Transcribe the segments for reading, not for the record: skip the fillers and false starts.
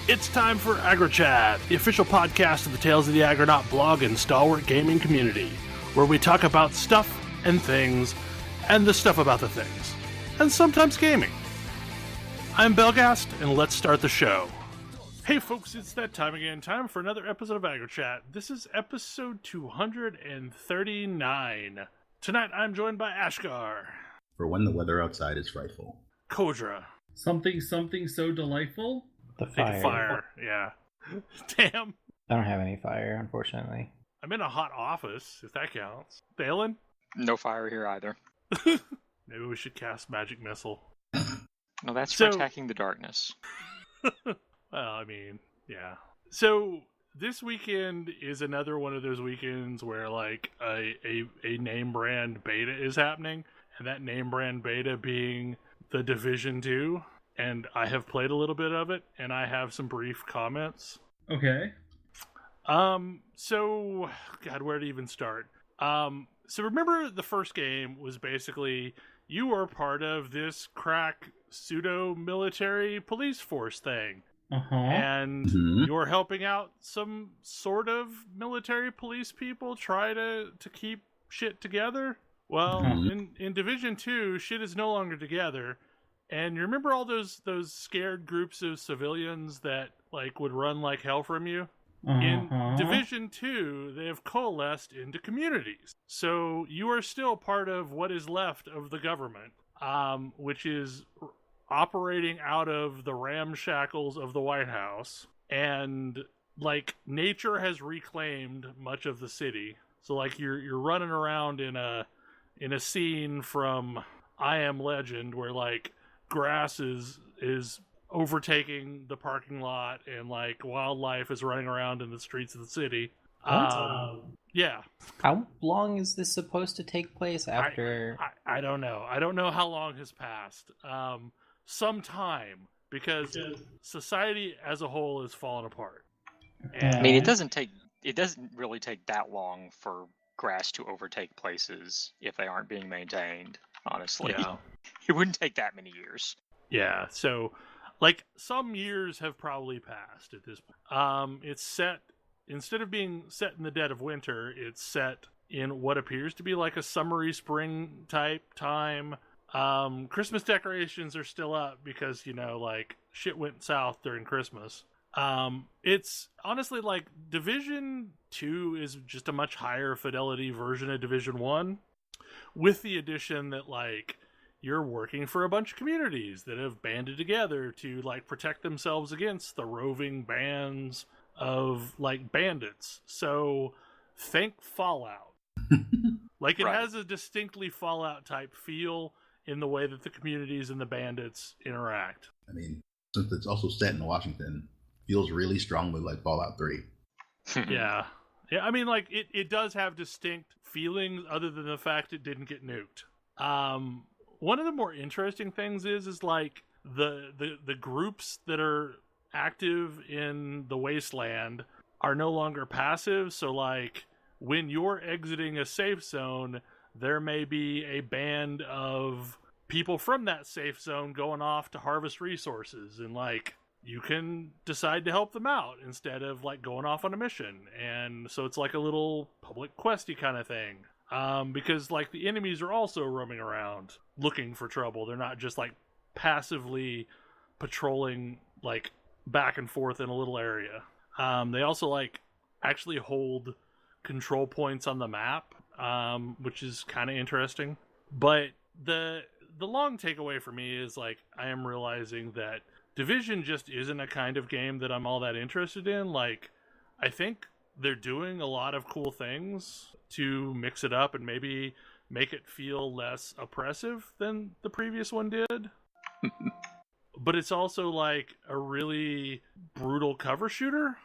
It's time for AggroChat, the official podcast of the Tales of the Aggronaut blog and stalwart gaming community, where we talk about stuff and things, and the stuff about the things, and sometimes gaming. I'm Belgast, and let's start the show. Hey folks, it's that time again, time for another episode of AggroChat. This is episode 239. Tonight I'm joined by Ashgar. For when the weather outside is frightful. Kodra. Something so delightful? The fire. Fire, yeah. Damn. I don't have any fire, unfortunately. I'm in a hot office, if that counts. Dalen? No fire here either. Maybe we should cast Magic Missile. No, that's for attacking the darkness. Well, I mean, yeah. So, this weekend is another one of those weekends where, like, a name brand beta is happening, and that name brand beta being The Division 2. And I have played a little bit of it, and I have some brief comments. Okay. So, God, where to even start? So remember the first game was basically, you are part of this crack pseudo-military police force thing. Uh-huh. And you're helping out some sort of military police people try to keep shit together. Well, in Division 2, shit is no longer together. And you remember all those scared groups of civilians that like would run like hell from you? In Division 2, they have coalesced into communities. So you are still part of what is left of the government, which is operating out of the ramshackles of the White House. And like nature has reclaimed much of the city. So like you're running around in a scene from I Am Legend where like grass is overtaking the parking lot and like wildlife is running around in the streets of the city. Yeah. How long is this supposed to take place after? I don't know. I don't know how long has passed. Some time, because society as a whole is falling apart. And I mean, it doesn't really take that long for grass to overtake places if they aren't being maintained, honestly. Yeah. It wouldn't take that many years. Yeah, so like some years have probably passed at this point. It's set, instead of being set in the dead of winter, it's set in what appears to be like a summery spring type time. Christmas decorations are still up because, you know, like shit went south during Christmas. It's honestly like Division 2 is just a much higher fidelity version of Division 1, with the addition that like you're working for a bunch of communities that have banded together to like protect themselves against the roving bands of like bandits. So think Fallout. Like it Right. has a distinctly Fallout type feel in the way that the communities and the bandits interact. I mean, since it's also set in Washington, feels really strongly like Fallout 3. Yeah. I mean, like it does have distinct feelings other than the fact it didn't get nuked. One of the more interesting things is like the groups that are active in the wasteland are no longer passive. So like when you're exiting a safe zone, there may be a band of people from that safe zone going off to harvest resources, and like you can decide to help them out instead of like going off on a mission. And so it's like a little public questy kind of thing. Because like the enemies are also roaming around looking for trouble. They're not just like passively patrolling like back and forth in a little area. They also like actually hold control points on the map, which is kind of interesting. But the long takeaway for me is like I am realizing that Division just isn't a kind of game that I'm all that interested in. Like I think they're doing a lot of cool things to mix it up and maybe make it feel less oppressive than the previous one did. But it's also like a really brutal cover shooter,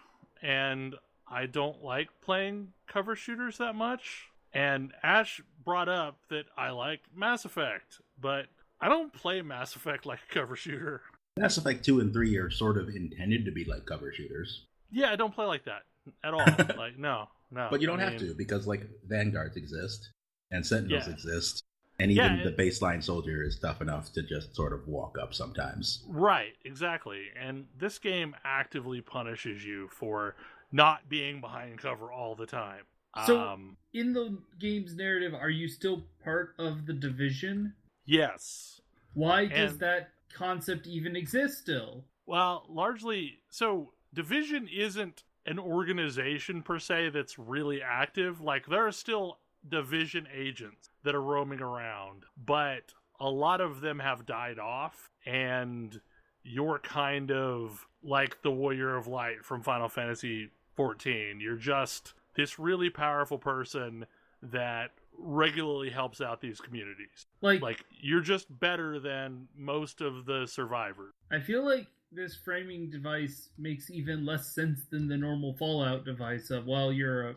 and I don't like playing cover shooters that much. And Ash brought up that I like Mass Effect, but I don't play Mass Effect like a cover shooter. Mass Effect 2 and 3 are sort of intended to be like cover shooters. Yeah, I don't play like that at all. Like, no. But you don't have to, because like Vanguards exist, and Sentinels exist, And even the baseline soldier is tough enough to just sort of walk up sometimes. Right, exactly. And this game actively punishes you for not being behind cover all the time. So, in the game's narrative, are you still part of the Division? Yes. Why does that concept even exist still? Well, largely, so Division isn't an organization per se that's really active. Like, there are still Division agents that are roaming around, but a lot of them have died off, and you're kind of like the Warrior of Light from Final Fantasy XIV. You're just this really powerful person that regularly helps out these communities. Like you're just better than most of the survivors. I feel like this framing device makes even less sense than the normal Fallout device of, well, you're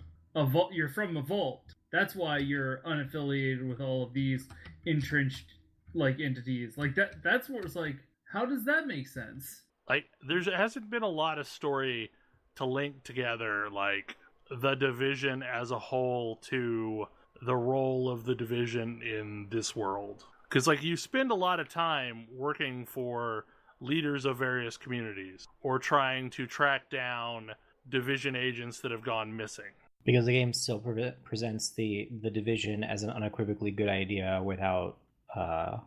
you're from a vault. That's why you're unaffiliated with all of these entrenched like entities. Like that's what it's like. How does that make sense? Like there hasn't been a lot of story to link together like the Division as a whole to the role of the Division in this world. Because like you spend a lot of time working for leaders of various communities or trying to track down Division agents that have gone missing. Because the game still presents the Division as an unequivocally good idea without... Well,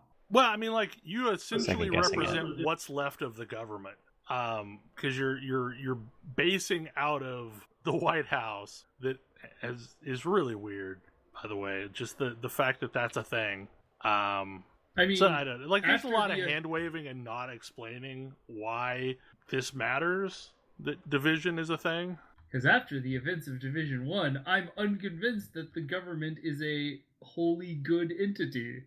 I mean, like, you essentially represent what's left of the government. Because you're basing out of the White House that is really weird, by the way. Just the fact that that's a thing. I mean, so I don't like. There's a lot of hand waving and not explaining why this matters. That Division is a thing. Because after the events of Division 1, I'm unconvinced that the government is a wholly good entity.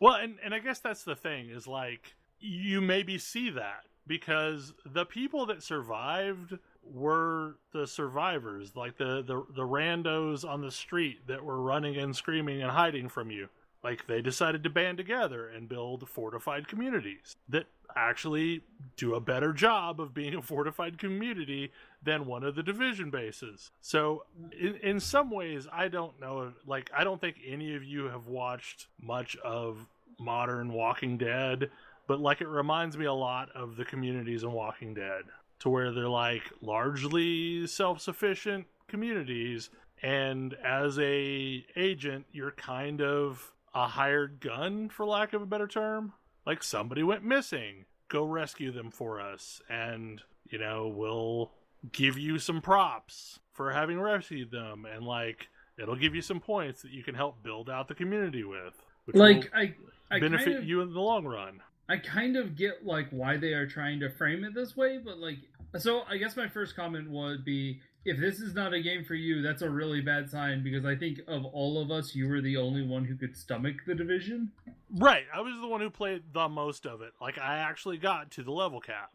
Well, and I guess that's the thing, is like, you maybe see that, because the people that survived were the survivors, like the randos on the street that were running and screaming and hiding from you. Like, they decided to band together and build fortified communities that actually do a better job of being a fortified community than one of the Division bases. So, in some ways, I don't know, like, I don't think any of you have watched much of modern Walking Dead, but, like, it reminds me a lot of the communities in Walking Dead, to where they're, like, largely self-sufficient communities, and as a agent, you're kind of a hired gun, for lack of a better term. Like, somebody went missing, go rescue them for us, and, you know, we'll give you some props for having rescued them, and, like, it'll give you some points that you can help build out the community with, which like, will benefit you in the long run. I kind of get, like, why they are trying to frame it this way, but, like, so I guess my first comment would be, if this is not a game for you, that's a really bad sign, because I think of all of us, you were the only one who could stomach the Division. Right, I was the one who played the most of it. Like, I actually got to the level cap.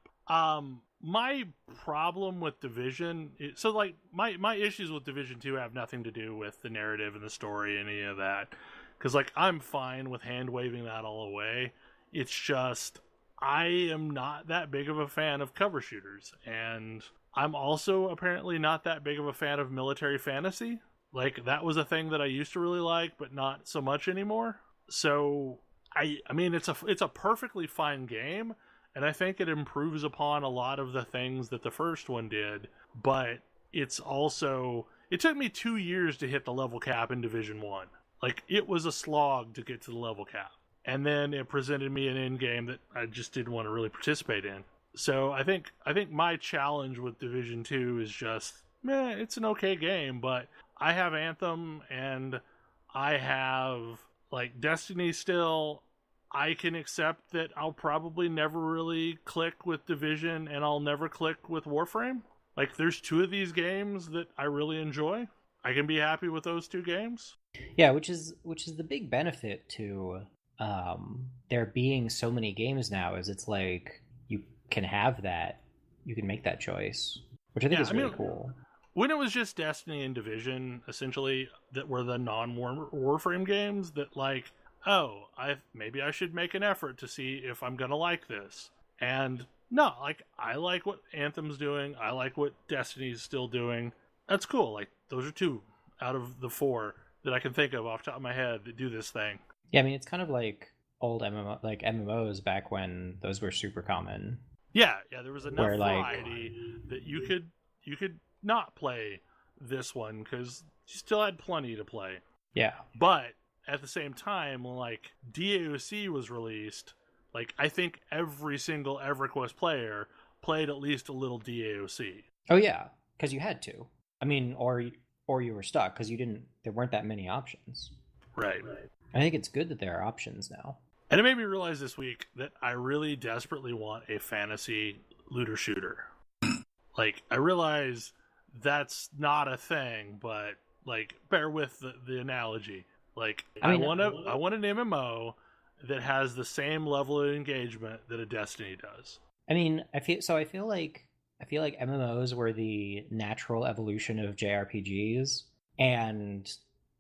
My problem with Division, so, like, my issues with Division 2 have nothing to do with the narrative and the story and any of that. Because, like, I'm fine with hand-waving that all away. It's just, I am not that big of a fan of cover shooters. And I'm also apparently not that big of a fan of military fantasy. Like, that was a thing that I used to really like, but not so much anymore. So, I mean, it's a perfectly fine game, and I think it improves upon a lot of the things that the first one did, but it's also, it took me 2 years to hit the level cap in Division 1. Like, it was a slog to get to the level cap. And then it presented me an end game that I just didn't want to really participate in. So I think my challenge with Division 2 is just, it's an okay game, but I have Anthem and I have, like, Destiny still. I can accept that I'll probably never really click with Division and I'll never click with Warframe. Like, there's two of these games that I really enjoy. I can be happy with those two games. Yeah, which is the big benefit to there being so many games now, is it's like you can have that, you can make that choice, which I think is really cool. When it was just Destiny and Division, essentially, that were the non-Warframe games, that, like, oh, maybe I should make an effort to see if I'm gonna like this. And no, like, I like what Anthem's doing, I like what Destiny's still doing. That's cool. Like, those are two out of the four that I can think of off the top of my head that do this thing. Yeah, I mean, it's kind of like old MMOs back when those were super common. Yeah, there was enough Where, like, variety that you could not play this one because you still had plenty to play. Yeah. But at the same time, like, DAOC was released, like, I think every single EverQuest player played at least a little DAOC. Oh yeah, because you had to. I mean, or you were stuck because there weren't that many options. Right. I think it's good that there are options now. And it made me realize this week that I really desperately want a fantasy looter shooter. Like, I realize that's not a thing, but, like, bear with the analogy. Like, I want an MMO that has the same level of engagement that a Destiny does. I mean, I feel like MMOs were the natural evolution of JRPGs, and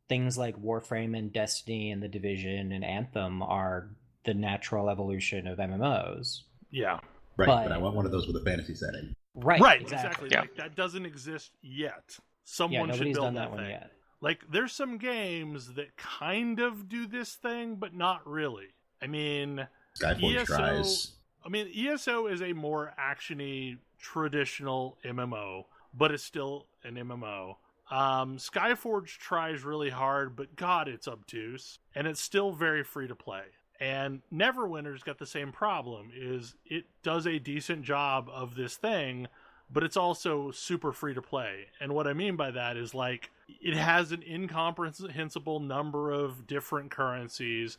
things like Warframe and Destiny and The Division and Anthem are the natural evolution of MMOs. Yeah. Right, but I want one of those with a fantasy setting. Right, exactly. Yeah. Like, that doesn't exist yet. Someone should nobody's build done that one thing. yet. Like, there's some games that kind of do this thing, but not really. I mean, Skyforge tries. I mean, ESO is a more actiony, traditional MMO, but it's still an MMO. Skyforge tries really hard, but God, it's obtuse, and it's still very free to play. And Neverwinter's got the same problem, is it does a decent job of this thing, but it's also super free to play. And what I mean by that is, like, it has an incomprehensible number of different currencies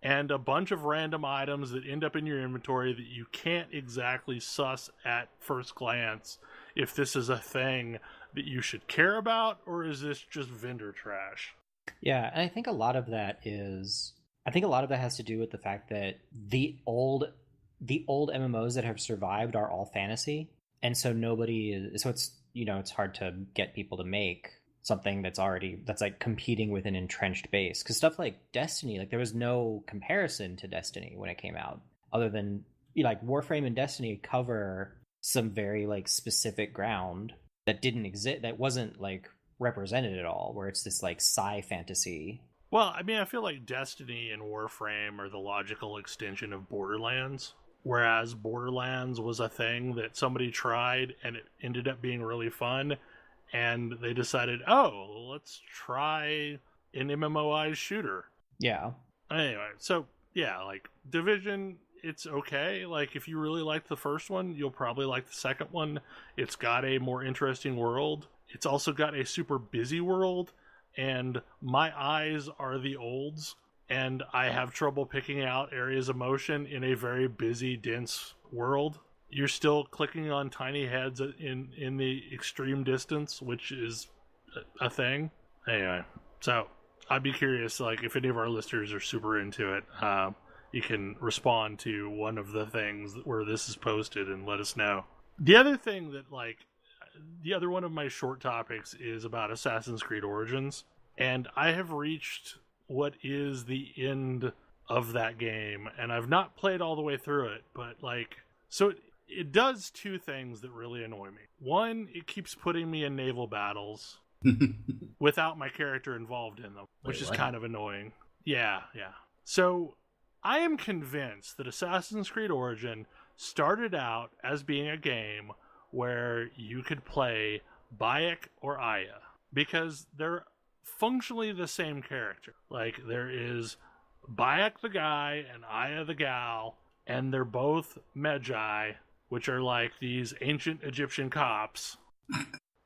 and a bunch of random items that end up in your inventory that you can't exactly suss at first glance if this is a thing that you should care about, or is this just vendor trash? Yeah, and I think a lot of that has to do with the fact that the old MMOs that have survived are all fantasy, and so it's hard to get people to make something that's like competing with an entrenched base, because stuff like Destiny, like, there was no comparison to Destiny when it came out, other than, like, Warframe and Destiny cover some very, like, specific ground that didn't exist, that wasn't, like, represented at all, where it's this, like, sci fantasy. Well, I mean, I feel like Destiny and Warframe are the logical extension of Borderlands, whereas Borderlands was a thing that somebody tried and it ended up being really fun, and they decided, oh, let's try an MMOized shooter. Yeah. Anyway, so, yeah, like, Division, it's okay. Like, if you really liked the first one, you'll probably like the second one. It's got a more interesting world. It's also got a super busy world, and my eyes are the olds, and I have trouble picking out areas of motion in a very busy, dense world. You're still clicking on tiny heads in the extreme distance, which is a thing. Anyway, so I'd be curious, like, if any of our listeners are super into it, you can respond to one of the things where this is posted and let us know. The other thing that, like, the other one of my short topics is about Assassin's Creed Origins, and I have reached what is the end of that game, and I've not played all the way through it, but, like, so it does two things that really annoy me. One, it keeps putting me in naval battles without my character involved in them, which is kind of annoying. Yeah. So I am convinced that Assassin's Creed Origin started out as being a game where you could play Bayek or Aya, because they're functionally the same character. Like, there is Bayek the guy and Aya the gal, and they're both Magi, which are like these ancient Egyptian cops,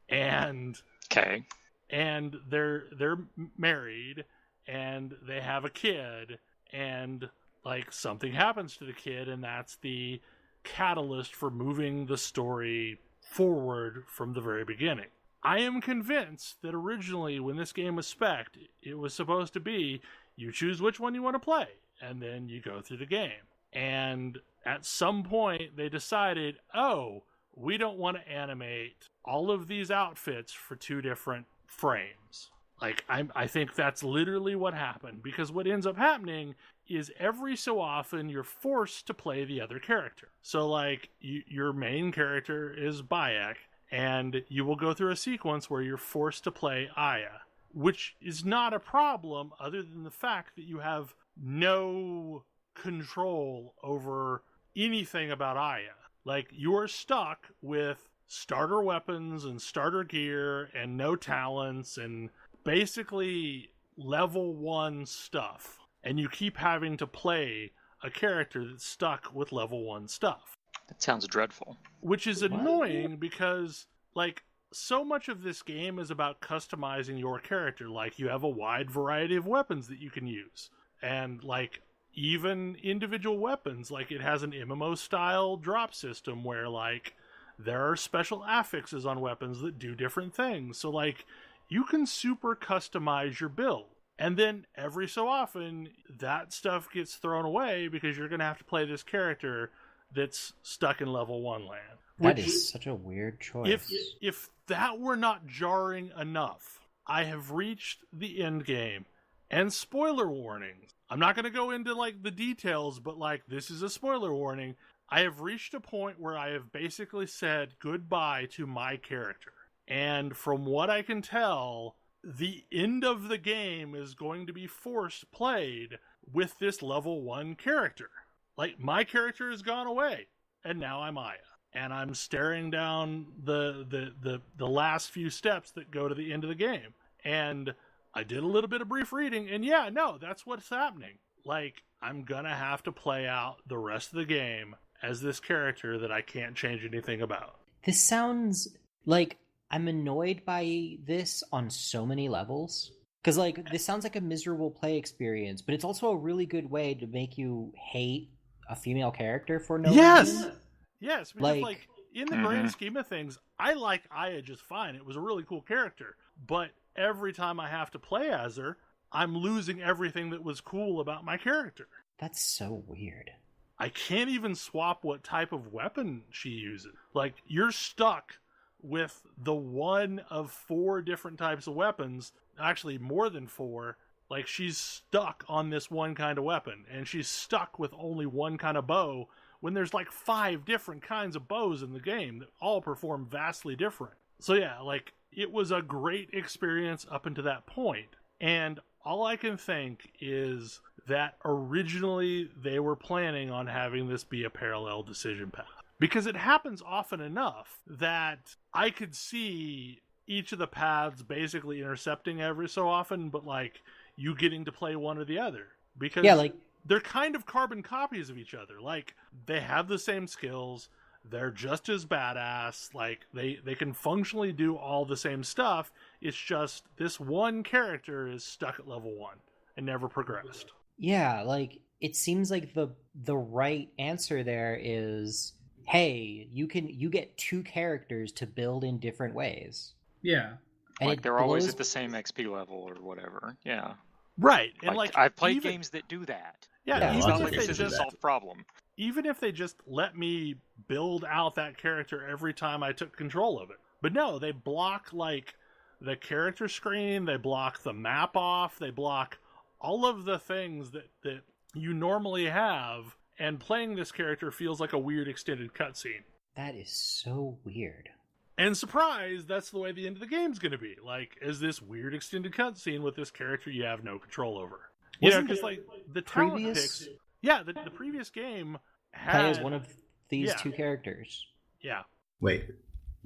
and Okay. and they're married, and they have a kid, and, like, something happens to the kid, and that's the catalyst for moving the story forward from the very beginning. I am convinced that originally, when this game was spec'd, it was supposed to be, you choose which one you want to play, and then you go through the game. And at some point, they decided, oh, we don't want to animate all of these outfits for two different frames. Like, I think that's literally what happened, because what ends up happening is every so often you're forced to play the other character. So, like, your main character is Bayek, and you will go through a sequence where you're forced to play Aya, which is not a problem other than the fact that you have no control over anything about Aya. Like, you're stuck with starter weapons and starter gear and no talents and basically level 1 stuff. And you keep having to play a character that's stuck with level 1 stuff. That sounds dreadful. Which is annoying because, like, so much of this game is about customizing your character. Like, you have a wide variety of weapons that you can use. And, like, even individual weapons, like, it has an MMO-style drop system where, like, there are special affixes on weapons that do different things. So, like, you can super customize your build. And then every so often, that stuff gets thrown away because you're going to have to play this character that's stuck in level 1 land. That is such a weird choice. If that were not jarring enough, I have reached the end game. And spoiler warnings. I'm not going to go into, like, the details, but, like, this is a spoiler warning. I have reached a point where I have basically said goodbye to my character. And from what I can tell, the end of the game is going to be forced played with this level 1 character. Like, my character has gone away, and now I'm Aya. And I'm staring down the last few steps that go to the end of the game. And I did a little bit of brief reading, and yeah, no, that's what's happening. Like, I'm gonna have to play out the rest of the game as this character that I can't change anything about. This sounds like I'm annoyed by this on so many levels. Because, like, this sounds like a miserable play experience, but it's also a really good way to make you hate a female character for no reason. Yes, because, like, in the grand scheme of things, I like Aya just fine. It was a really cool character. But every time I have to play as her, I'm losing everything that was cool about my character. That's so weird. I can't even swap what type of weapon she uses. Like, you're stuck with the one of 4 different types of weapons, actually more than 4. Like, she's stuck on this one kind of weapon, and she's stuck with only one kind of bow, when there's like 5 different kinds of bows in the game that all perform vastly different. So yeah, like, it was a great experience up until that point. And all I can think is that originally they were planning on having this be a parallel decision path. Because it happens often enough that I could see each of the paths basically intercepting every so often, but, like, you getting to play one or the other. Because they're kind of carbon copies of each other. Like, they have the same skills, they're just as badass, like, they can functionally do all the same stuff. It's just this one character is stuck at level 1 and never progressed. Yeah, like, it seems like the right answer there is, hey, you get 2 characters to build in different ways. Yeah. And like, they're always at the same XP level or whatever. Yeah. Right. And, like, I've played games that do that. Yeah, it's not like this is a solved problem. Even if they just let me build out that character every time I took control of it. But no, they block, like, the character screen, they block the map off, they block all of the things that you normally have, and playing this character feels like a weird extended cutscene. That is so weird. And surprise, that's the way the end of the game's going to be. Like, is this weird extended cutscene with this character you have no control over. You know, because, like, the talent picks... Yeah, the previous game had... Play as one of these 2 characters. Yeah. Wait,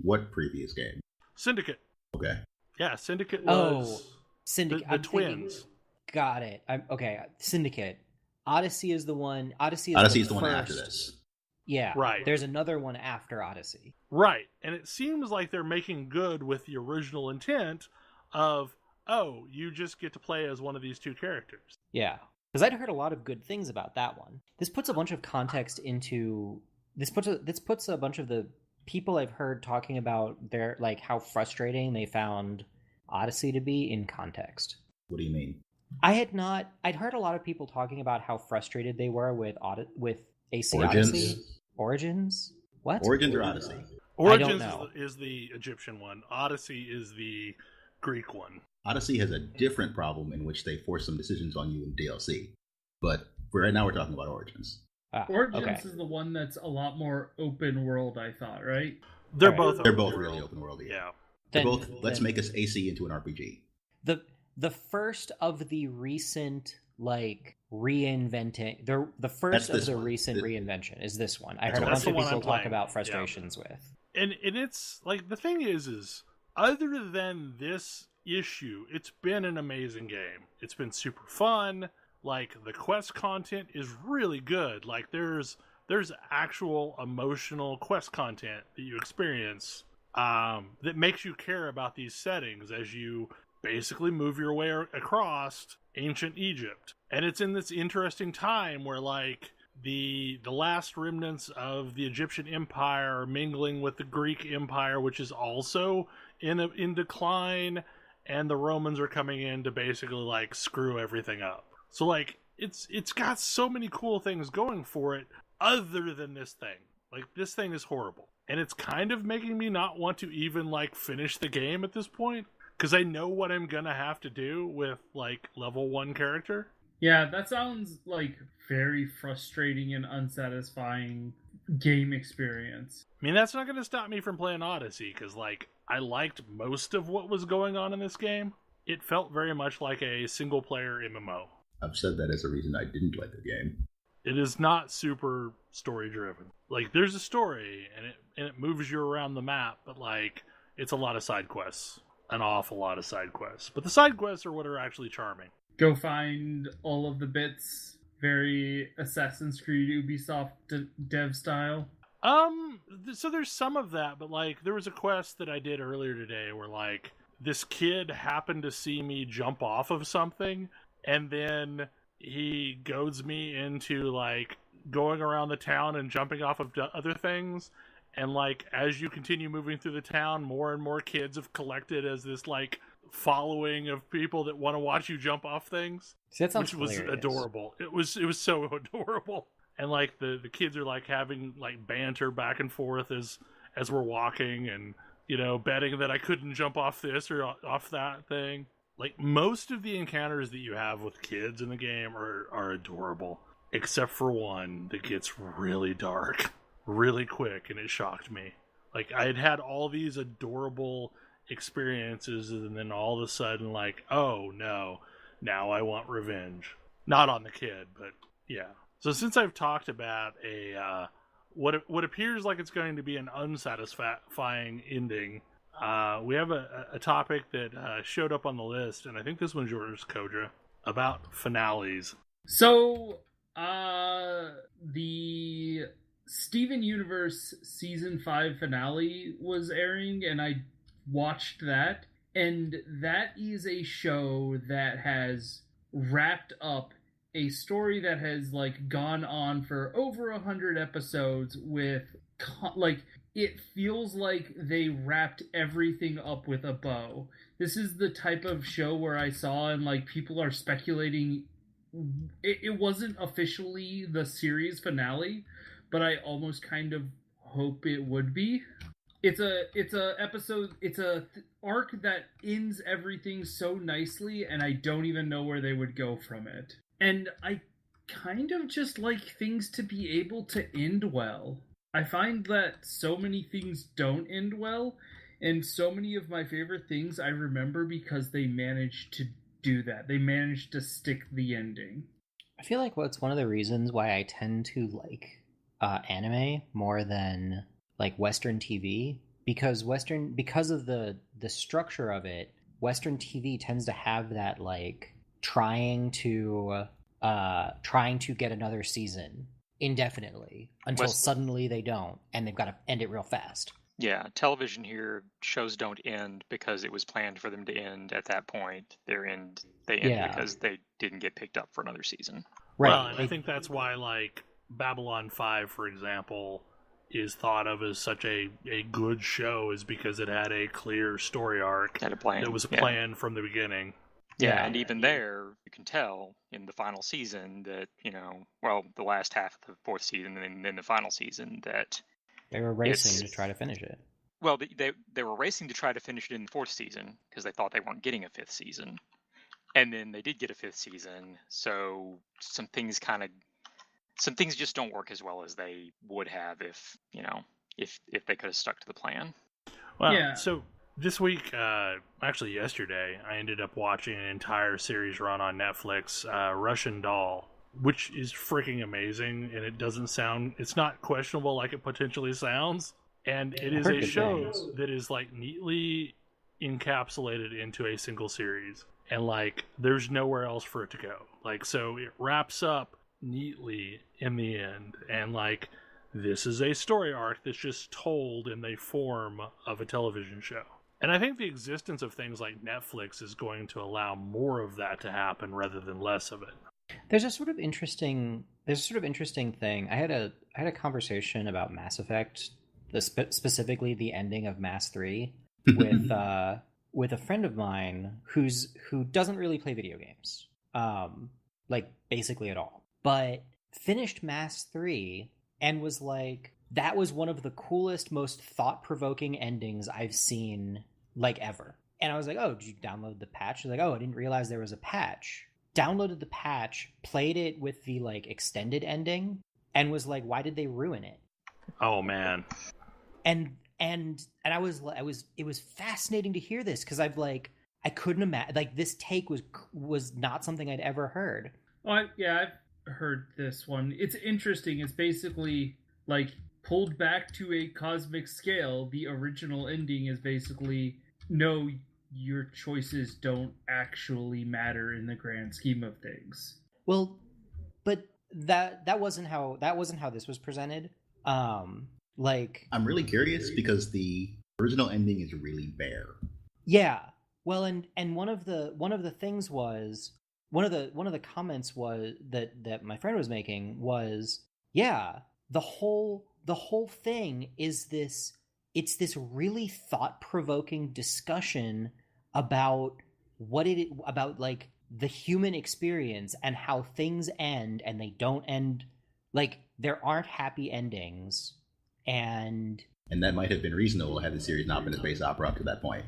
what previous game? Syndicate. Okay. Yeah, Syndicate was... Syndicate. The twins. Got it. Okay, Syndicate. Odyssey is the one... Odyssey is the one after this. Yeah. Right. There's another one after Odyssey. Right. And it seems like they're making good with the original intent of, oh, you just get to play as one of these 2 characters. Yeah. Because I'd heard a lot of good things about that one. This puts a bunch of context into... This puts a bunch of the people I've heard talking about their, like, how frustrating they found Odyssey to be in context. What do you mean? I'd heard a lot of people talking about how frustrated they were with AC Origins? Odyssey. Origins? What? Origins or Odyssey? Origins is the Egyptian one. Odyssey is the Greek one. Odyssey has a different problem in which they force some decisions on you in DLC. But right now we're talking about Origins. Origins is the one that's a lot more open world, I thought, right? They're both really open world. Yeah. They're both, let's make us AC into an RPG. The first of the recent like reinventing the first of the recent reinvention is this one. I heard a bunch of people talk about frustrations with. And it's like the thing is other than this issue, it's been an amazing game. It's been super fun. Like the quest content is really good. Like there's actual emotional quest content that you experience that makes you care about these settings as you basically move your way across ancient Egypt. And it's in this interesting time where like the last remnants of the Egyptian Empire are mingling with the Greek Empire, which is also in decline, and the Romans are coming in to basically like screw everything up. So like it's got so many cool things going for it other than this thing. Like this thing is horrible. And it's kind of making me not want to even like finish the game at this point, because I know what I'm gonna have to do with like level 1 character. Yeah, that sounds like very frustrating and unsatisfying game experience. I mean, that's not going to stop me from playing Odyssey, because like I liked most of what was going on in this game. It felt very much like a single player MMO. I've said that as a reason I didn't like the game. It is not super story driven. Like there's a story and it moves you around the map, but like it's a lot of side quests, an awful lot of side quests. But the side quests are what are actually charming. Go find all of the bits, very Assassin's Creed Ubisoft dev style. So there's some of that, but like there was a quest that I did earlier today where like this kid happened to see me jump off of something, and then he goads me into like going around the town and jumping off of other things. And like as you continue moving through the town, more and more kids have collected as this like following of people that want to watch you jump off things. See, that sounds which hilarious. Was adorable. It was so adorable. And like the kids are like having like banter back and forth as we're walking, and you know, betting that I couldn't jump off this or off that thing. Like most of the encounters that you have with kids in the game are adorable, except for one that gets really dark really quick, and it shocked me. Like I had all these adorable experiences, and then all of a sudden like, oh no, now I want revenge. Not on the kid, but yeah. So since I've talked about a what appears like it's going to be an unsatisfying ending, we have a topic that showed up on the list, and I think this one's yours, Kodra, about finales. So the Steven Universe Season 5 finale was airing, and I watched that, and that is a show that has wrapped up a story that has like gone on for over 100 episodes with like it feels like they wrapped everything up with a bow. This is the type of show where I saw and like people are speculating it wasn't officially the series finale, but I almost kind of hope it would be. It's a episode, it's a arc that ends everything so nicely, and I don't even know where they would go from it. And I kind of just like things to be able to end well. I find that so many things don't end well, and so many of my favorite things I remember because they managed to do that. They managed to stick the ending. I feel like what's one of the reasons why I tend to like anime more than like Western TV, because of the structure of it, Western TV tends to have that like trying to get another season indefinitely until suddenly they don't, and they've got to end it real fast. Yeah, television here, shows don't end because it was planned for them to end at that point. They end because they didn't get picked up for another season. Right. Well, and I think that's why like Babylon 5, for example, is thought of as such a good show, is because it had a clear story arc that was planned from the beginning. Yeah, and even there, you can tell in the final season that, the last half of the fourth season and then the final season that they were racing to try to finish it. Well, they were racing to try to finish it in the fourth season because they thought they weren't getting a fifth season. And then they did get a fifth season, so some things just don't work as well as they would have if they could have stuck to the plan. Well, so This week, actually yesterday, I ended up watching an entire series run on Netflix, Russian Doll, which is freaking amazing, and it's not questionable like it potentially sounds. And it is a show that is like neatly encapsulated into a single series, and like there's nowhere else for it to go. Like, so it wraps up neatly in the end, and like this is a story arc that's just told in the form of a television show. And I think the existence of things like Netflix is going to allow more of that to happen rather than less of it. There's a sort of interesting thing. I had a conversation about Mass Effect, specifically the ending of Mass 3, with a friend of mine who doesn't really play video games, like basically at all, but finished Mass 3 and was like, that was one of the coolest, most thought-provoking endings I've seen like ever. And I was like, oh, did you download the patch? She's like, oh, I didn't realize there was a patch. Downloaded the patch, played it with the like extended ending, and was like, why did they ruin it? Oh man. And I was it was fascinating to hear this, because I've like, I couldn't imagine, like, this take was not something I'd ever heard. Oh, I've heard this one. It's interesting. It's basically like pulled back to a cosmic scale. The original ending is basically, no, your choices don't actually matter in the grand scheme of things. Well, but that wasn't how this was presented. Like, I'm really curious because the original ending is really bare. Yeah. Well, and one of the things was, one of the comments was that my friend was making was, yeah, the whole thing is this, it's this really thought-provoking discussion about about like the human experience and how things end and they don't end, like there aren't happy endings, and that might have been reasonable had the series not been a space opera up to that point.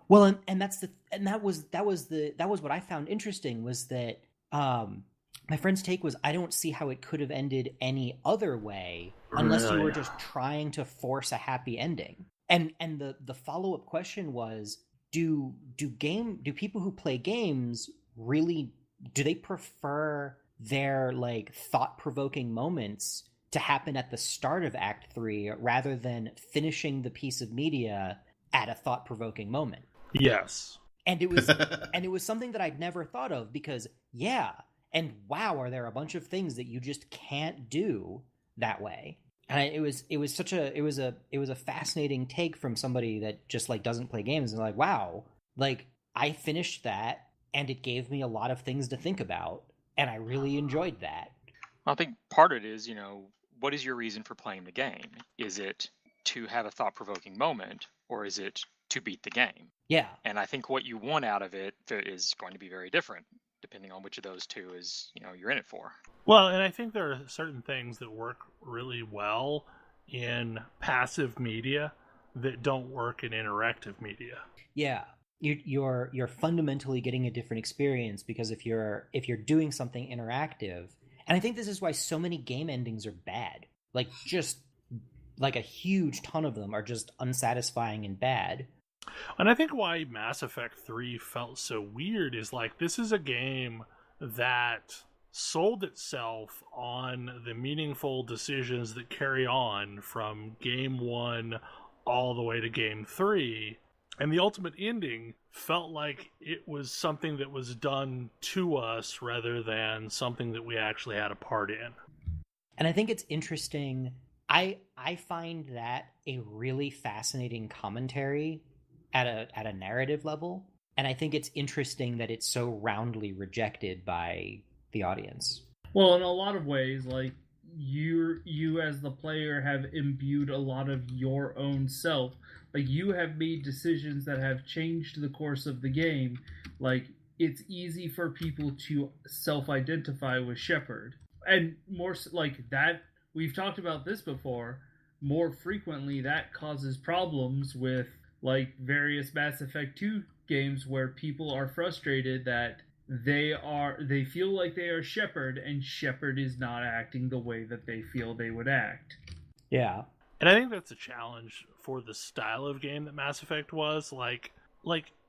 Well, and that was what I found interesting, was that my friend's take was, I don't see how it could have ended any other way unless you were just trying to force a happy ending. And the follow-up question was, do people who play games really, do they prefer their like thought-provoking moments to happen at the start of Act 3 rather than finishing the piece of media at a thought-provoking moment? Yes. And it was something that I'd never thought of, because yeah, and wow, are there a bunch of things that you just can't do that way. And it was a fascinating take from somebody that just like doesn't play games, and like, wow, like I finished that and it gave me a lot of things to think about, and I really enjoyed that. I think part of it is, what is your reason for playing the game? Is it to have a thought-provoking moment, or is it to beat the game? Yeah. And I think what you want out of it is going to be very different, depending on which of those two is, you're in it for. Well, and I think there are certain things that work really well in passive media that don't work in interactive media. Yeah. You're fundamentally getting a different experience, because if you're doing something interactive, and I think this is why so many game endings are bad. Like, just like a huge ton of them are just unsatisfying and bad. And I think why Mass Effect 3 felt so weird is like, this is a game that sold itself on the meaningful decisions that carry on from game 1 all the way to game 3. And the ultimate ending felt like it was something that was done to us rather than something that we actually had a part in. And I think it's interesting. I find that a really fascinating commentary at a narrative level. And I think it's interesting that it's so roundly rejected by the audience. Well, in a lot of ways, like, you as the player have imbued a lot of your own self. Like, you have made decisions that have changed the course of the game. Like, it's easy for people to self-identify with Shepard. And more like that, we've talked about this before, more frequently that causes problems with like various Mass Effect 2 games where people are frustrated that they feel like they are Shepard, and Shepard is not acting the way that they feel they would act. Yeah. And I think that's a challenge for the style of game that Mass Effect was. Like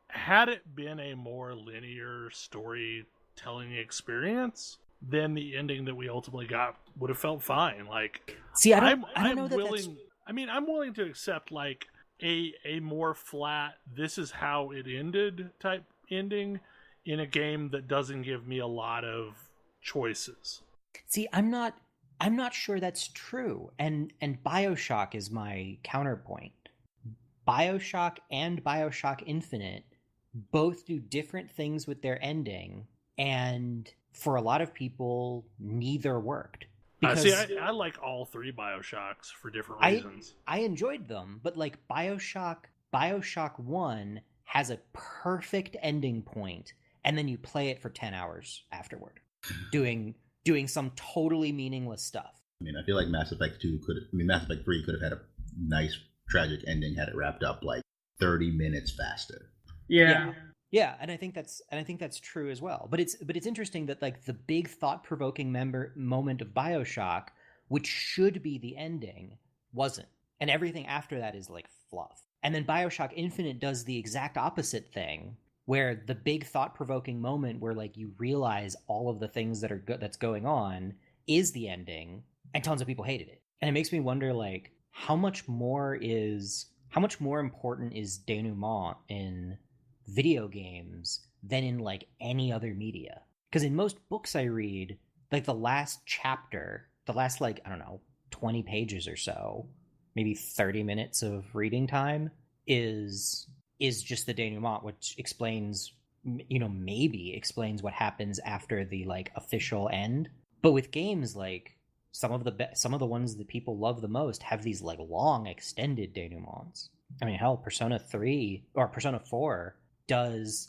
had it been a more linear storytelling experience, then the ending that we ultimately got would have felt fine. Like, see, I don't know that willing. that's... I mean, I'm willing to accept like a more flat, this is how it ended type ending in a game that doesn't give me a lot of choices. See, I'm not sure that's true. And BioShock is my counterpoint. BioShock and BioShock Infinite both do different things with their ending, and for a lot of people, neither worked. Because I like all three BioShocks for different reasons. I enjoyed them, but like BioShock 1 has a perfect ending point, and then you play it for 10 hours afterward, doing some totally meaningless stuff. I mean, I feel like Mass Effect 3 could have had a nice tragic ending had it wrapped up like 30 minutes faster. Yeah, and I think that's true as well. But it's interesting that like the big thought-provoking moment of BioShock, which should be the ending, wasn't. And everything after that is like fluff. And then BioShock Infinite does the exact opposite thing, where the big thought-provoking moment where like you realize all of the things that are that's going on is the ending, and tons of people hated it. And it makes me wonder like how much more important is denouement in video games than in like any other media? Because in most books I read, like the last chapter, the last like, I don't know, 20 pages or so, maybe 30 minutes of reading time is just the denouement, which explains, maybe explains what happens after the like official end. But with games, like some of the ones that people love the most have these like long extended denouements. I mean, hell, Persona 3 or Persona 4 does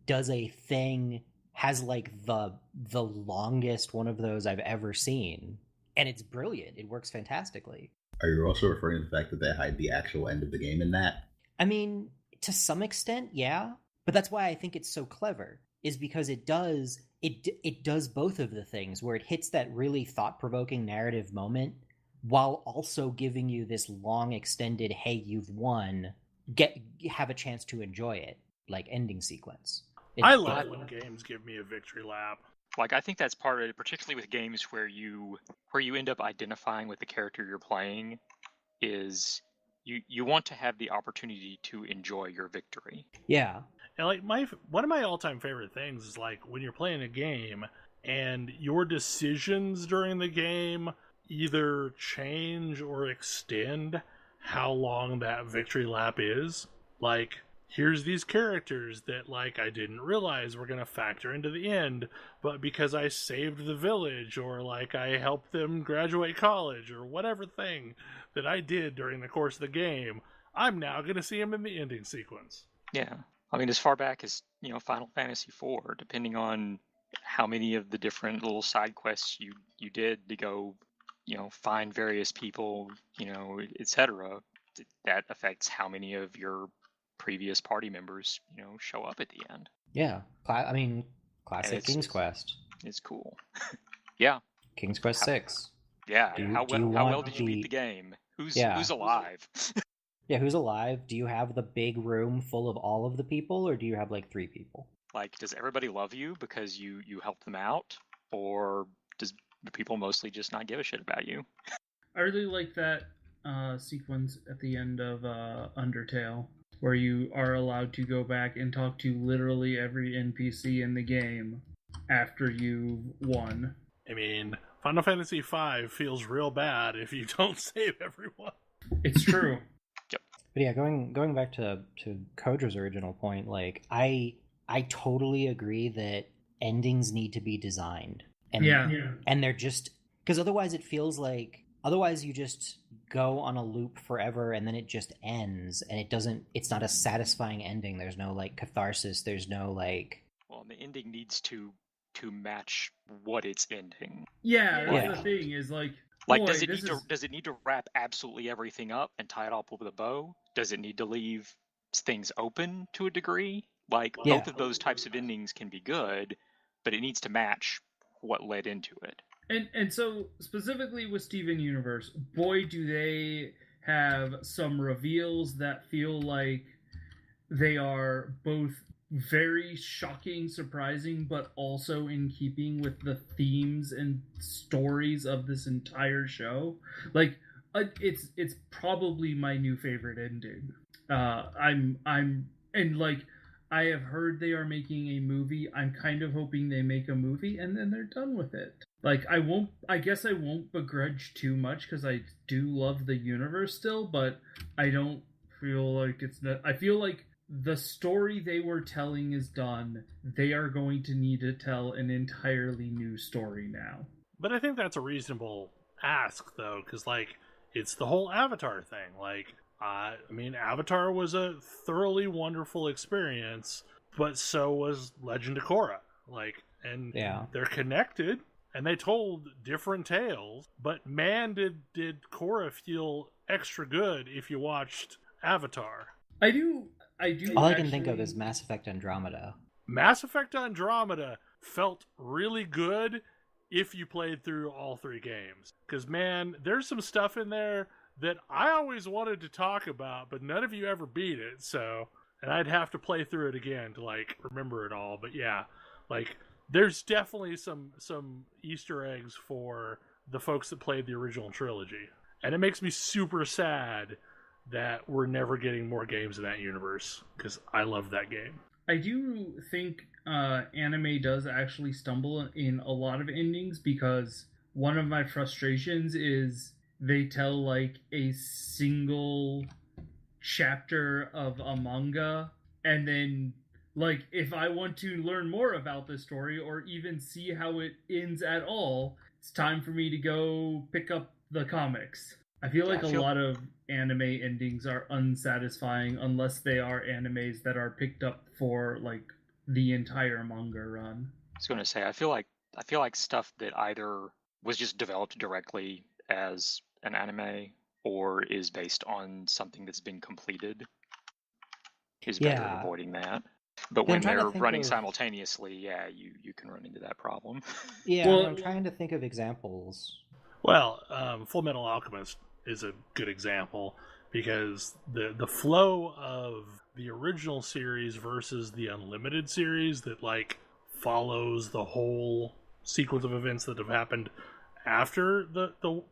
a thing, has like the longest one of those I've ever seen, and it's brilliant. It works fantastically. Are you also referring to the fact that they hide the actual end of the game in that? I mean, to some extent, yeah, but that's why I think it's so clever, is because it does both of the things, where it hits that really thought-provoking narrative moment while also giving you this long extended, hey, you've won, have a chance to enjoy it, like ending sequence. I love when games give me a victory lap. Like, I think that's part of it, particularly with games where you end up identifying with the character you're playing, is you want to have the opportunity to enjoy your victory. Yeah. And like one of my all-time favorite things is like when you're playing a game and your decisions during the game either change or extend how long that victory lap is. Like, here's these characters that like I didn't realize were going to factor into the end, but because I saved the village, or like I helped them graduate college, or whatever thing that I did during the course of the game, I'm now going to see them in the ending sequence. Yeah. I mean, as far back as, Final Fantasy IV, depending on how many of the different little side quests you did to go, find various people, etc., that affects how many of your previous party members, show up at the end. Yeah. I mean, classic King's Quest. It's cool. Yeah. King's Quest 6. Yeah. How well did you beat the game? Who's alive? Yeah, who's alive? Do you have the big room full of all of the people, or do you have like 3 people? Like, does everybody love you because you helped them out, or do people mostly just not give a shit about you? I really like that sequence at the end of Undertale, where you are allowed to go back and talk to literally every NPC in the game after you've won. I mean, Final Fantasy V feels real bad if you don't save everyone. It's true. But yeah, going back to Kodra's original point, like I totally agree that endings need to be designed. And, and they're just, because otherwise it feels like, you just go on a loop forever and then it just ends, and it's not a satisfying ending. There's no like catharsis. There's no like... Well, the ending needs to match what it's ending. Yeah, that's the thing, is like... Like, does it need to wrap absolutely everything up and tie it all up with a bow? Does it need to leave things open to a degree? Like, both of those types of endings can be good, but it needs to match what led into it. And so, specifically with Steven Universe, boy, do they have some reveals that feel like they are both very shocking, surprising, but also in keeping with the themes and stories of this entire show. Like, it's probably my new favorite ending. And like, I have heard they are making a movie. I'm kind of hoping they make a movie and then they're done with it. Like, I guess I won't begrudge too much because I do love the universe still, but I don't feel like I feel like the story they were telling is done. They are going to need to tell an entirely new story now. But I think that's a reasonable ask, though, because, like, it's the whole Avatar thing. Like, I mean, Avatar was a thoroughly wonderful experience, but so was Legend of Korra. Like, and they're connected, and they told different tales, but man, did Korra feel extra good if you watched Avatar. I do. All I can think of is Mass Effect Andromeda. Mass Effect Andromeda felt really good if you played through all 3 games. Because, man, there's some stuff in there that I always wanted to talk about, but none of you ever beat it, so... And I'd have to play through it again to, like, remember it all. But yeah, like, there's definitely some Easter eggs for the folks that played the original trilogy. And it makes me super sad that we're never getting more games in that universe, because I love that game. I do think anime does actually stumble in a lot of endings, because one of my frustrations is they tell like a single chapter of a manga, and then like if I want to learn more about this story or even see how it ends at all, it's time for me to go pick up the comics. I feel like a lot of anime endings are unsatisfying unless they are animes that are picked up for like the entire manga run. I was going to say, I feel like stuff that either was just developed directly as an anime or is based on something that's been completed is better at avoiding that. But when they're running simultaneously, you can run into that problem. Yeah, well, I'm trying to think of examples. Well, Full Metal Alchemist is a good example, because the flow of the original series versus the Unlimited series that like follows the whole sequence of events that have happened after the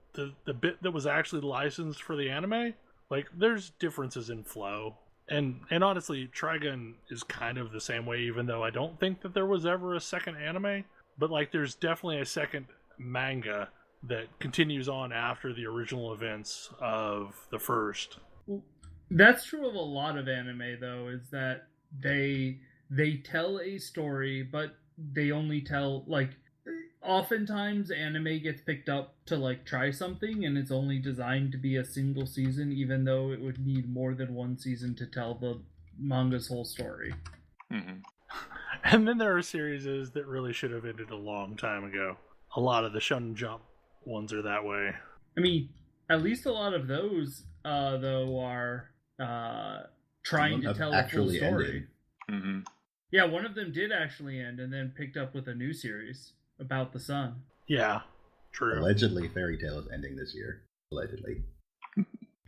bit that was actually licensed for the anime, like there's differences in flow. And honestly, Trigun is kind of the same way, even though I don't think that there was ever a second anime, but like there's definitely a second manga that continues on after the original events of the first. That's true of a lot of anime, though, is that they tell a story, but they only tell, like, oftentimes anime gets picked up to, like, try something, and it's only designed to be a single season, even though it would need more than one season to tell the manga's whole story. Mm-hmm. And then there are series that really should have ended a long time ago. A lot of the Shonen Jump ones are that way. I mean, at least a lot of those, though, are trying to tell a full story. Mm-hmm. Yeah, one of them did actually end and then picked up with a new series about the sun. Yeah, true. Allegedly, Fairy Tail is ending this year. Allegedly.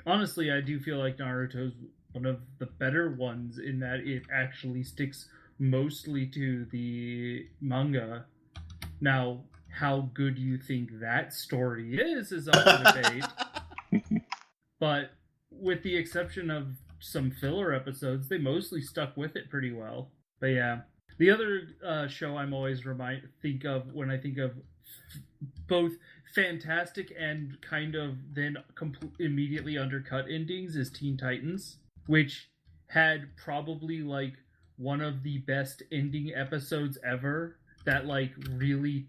Honestly, I do feel like Naruto's one of the better ones in that it actually sticks mostly to the manga. Now, how good you think that story is up for debate. But with the exception of some filler episodes, they mostly stuck with it pretty well. But yeah, the other show I'm always think of when I think of both fantastic and kind of then immediately undercut endings is Teen Titans, which had probably like one of the best ending episodes ever that like really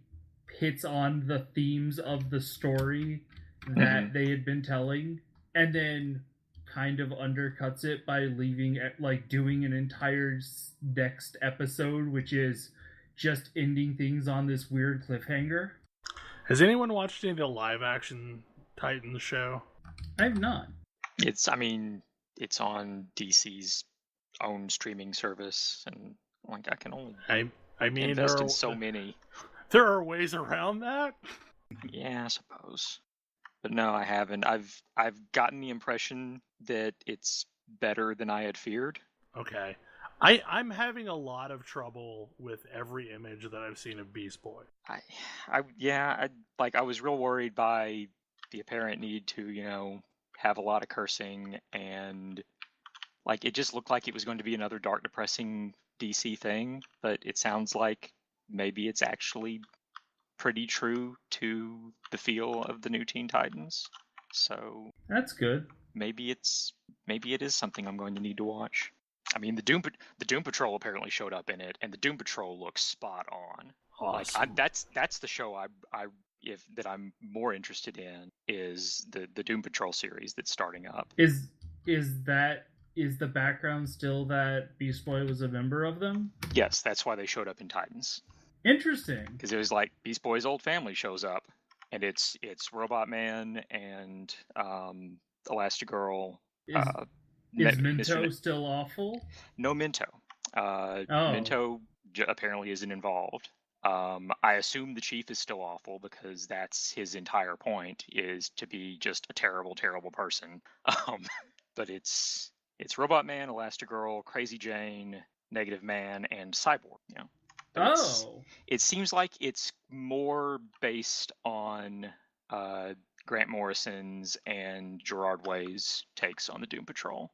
hits on the themes of the story that they had been telling, and then kind of undercuts it by leaving like doing an entire next episode which is just ending things on this weird cliffhanger. Has anyone watched any of the live action Titans show? I have not. It's on DC's own streaming service, and like I can only I mean invest in so many. There are ways around that. Yeah, I suppose. But no, I haven't. I've gotten the impression that it's better than I had feared. Okay. I'm having a lot of trouble with every image that I've seen of Beast Boy. I was real worried by the apparent need to, have a lot of cursing, and like it just looked like it was going to be another dark, depressing DC thing, but it sounds like maybe it's actually pretty true to the feel of the new Teen Titans. So That's good. maybe it is something I'm going to need to watch. I mean, the Doom Patrol apparently showed up in it, and the Doom Patrol looks spot on. Awesome. Like that's the show that I'm more interested in is the Doom Patrol series that's starting up. Is the background still that Beast Boy was a member of them? Yes, that's why they showed up in Titans. Interesting. Because it was like Beast Boy's old family shows up, and it's Robot Man and Elastigirl. Is Minto still awful? No Minto. Minto apparently isn't involved. I assume the Chief is still awful because that's his entire point, is to be just a terrible, terrible person. But it's Robot Man, Elastigirl, Crazy Jane, Negative Man, and Cyborg. It seems like it's more based on Grant Morrison's and Gerard Way's takes on the Doom Patrol.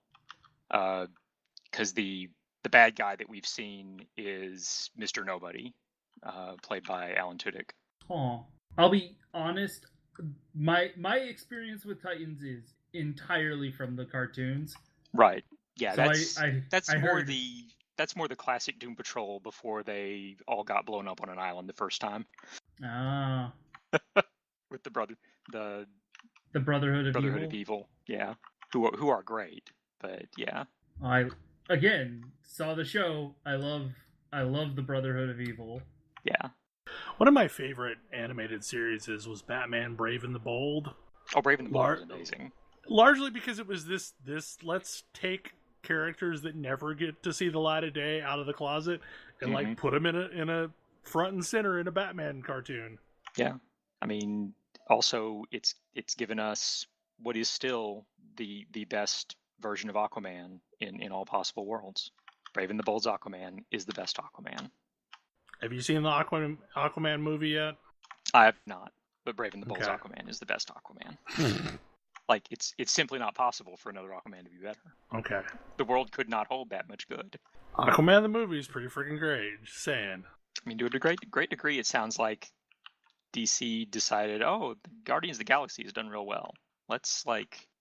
Because the bad guy that we've seen is Mr. Nobody, played by Alan Tudyk. Oh, I'll be honest. My experience with Titans is entirely from the cartoons. Right. Yeah. So that's more the classic Doom Patrol before they all got blown up on an island the first time. Ah. With the Brotherhood of Evil. Yeah. Who are great, but yeah. I again saw the show. I love the Brotherhood of Evil. Yeah. One of my favorite animated series was Batman Brave and the Bold. Oh, Brave and the Bold is amazing. Largely because it was this let's take characters that never get to see the light of day out of the closet and like put them in a front and center in a Batman cartoon. Yeah. I mean, also it's given us what is still the best version of Aquaman in all possible worlds. Brave and the Bold's Aquaman is the best Aquaman. Have you seen the Aquaman movie yet? I have not, but Brave and the Bold's Aquaman is the best Aquaman. Like, it's simply not possible for another Aquaman to be better. Okay. The world could not hold that much good. Aquaman the movie is pretty freaking great. Just saying. I mean, to a great degree, it sounds like DC decided, Guardians of the Galaxy has done real well. Let's,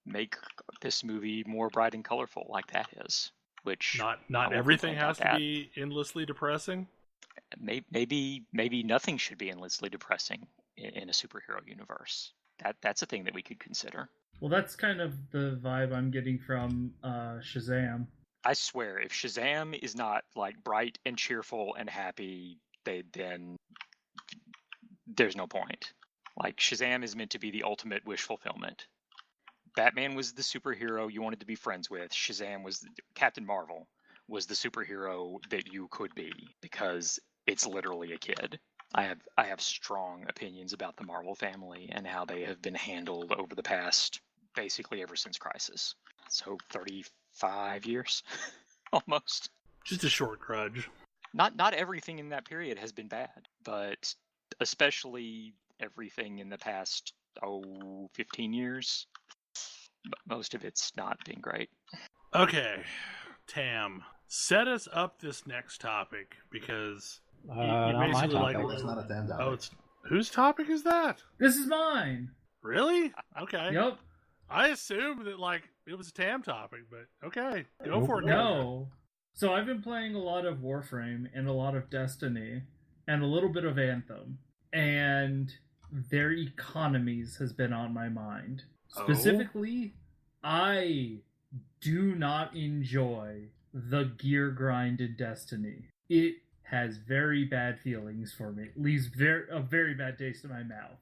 make this movie more bright and colorful like that is. Which not everything has to be endlessly depressing. Maybe nothing should be endlessly depressing in a superhero universe. That's a thing that we could consider. Well, that's kind of the vibe I'm getting from Shazam. I swear, if Shazam is not bright and cheerful and happy, then there's no point. Shazam is meant to be the ultimate wish fulfillment. Batman was the superhero you wanted to be friends with. Captain Marvel was the superhero that you could be because it's literally a kid. I have strong opinions about the Marvel family and how they have been handled over the past, basically ever since Crisis. So 35 years, almost. Just a short grudge. Not everything in that period has been bad, but especially everything in the past 15 years. Most of it's not been great. Okay, Tam, set us up this next topic because you not my topic. That's not a Tam topic. Whose topic is that? This is mine. Really? Okay. Yep. I assumed that it was a Tam topic, but okay, go for it. No. So I've been playing a lot of Warframe and a lot of Destiny and a little bit of Anthem, and their economies has been on my mind. Specifically, I do not enjoy the gear grind in Destiny. It has very bad feelings for me. It leaves a very bad taste in my mouth.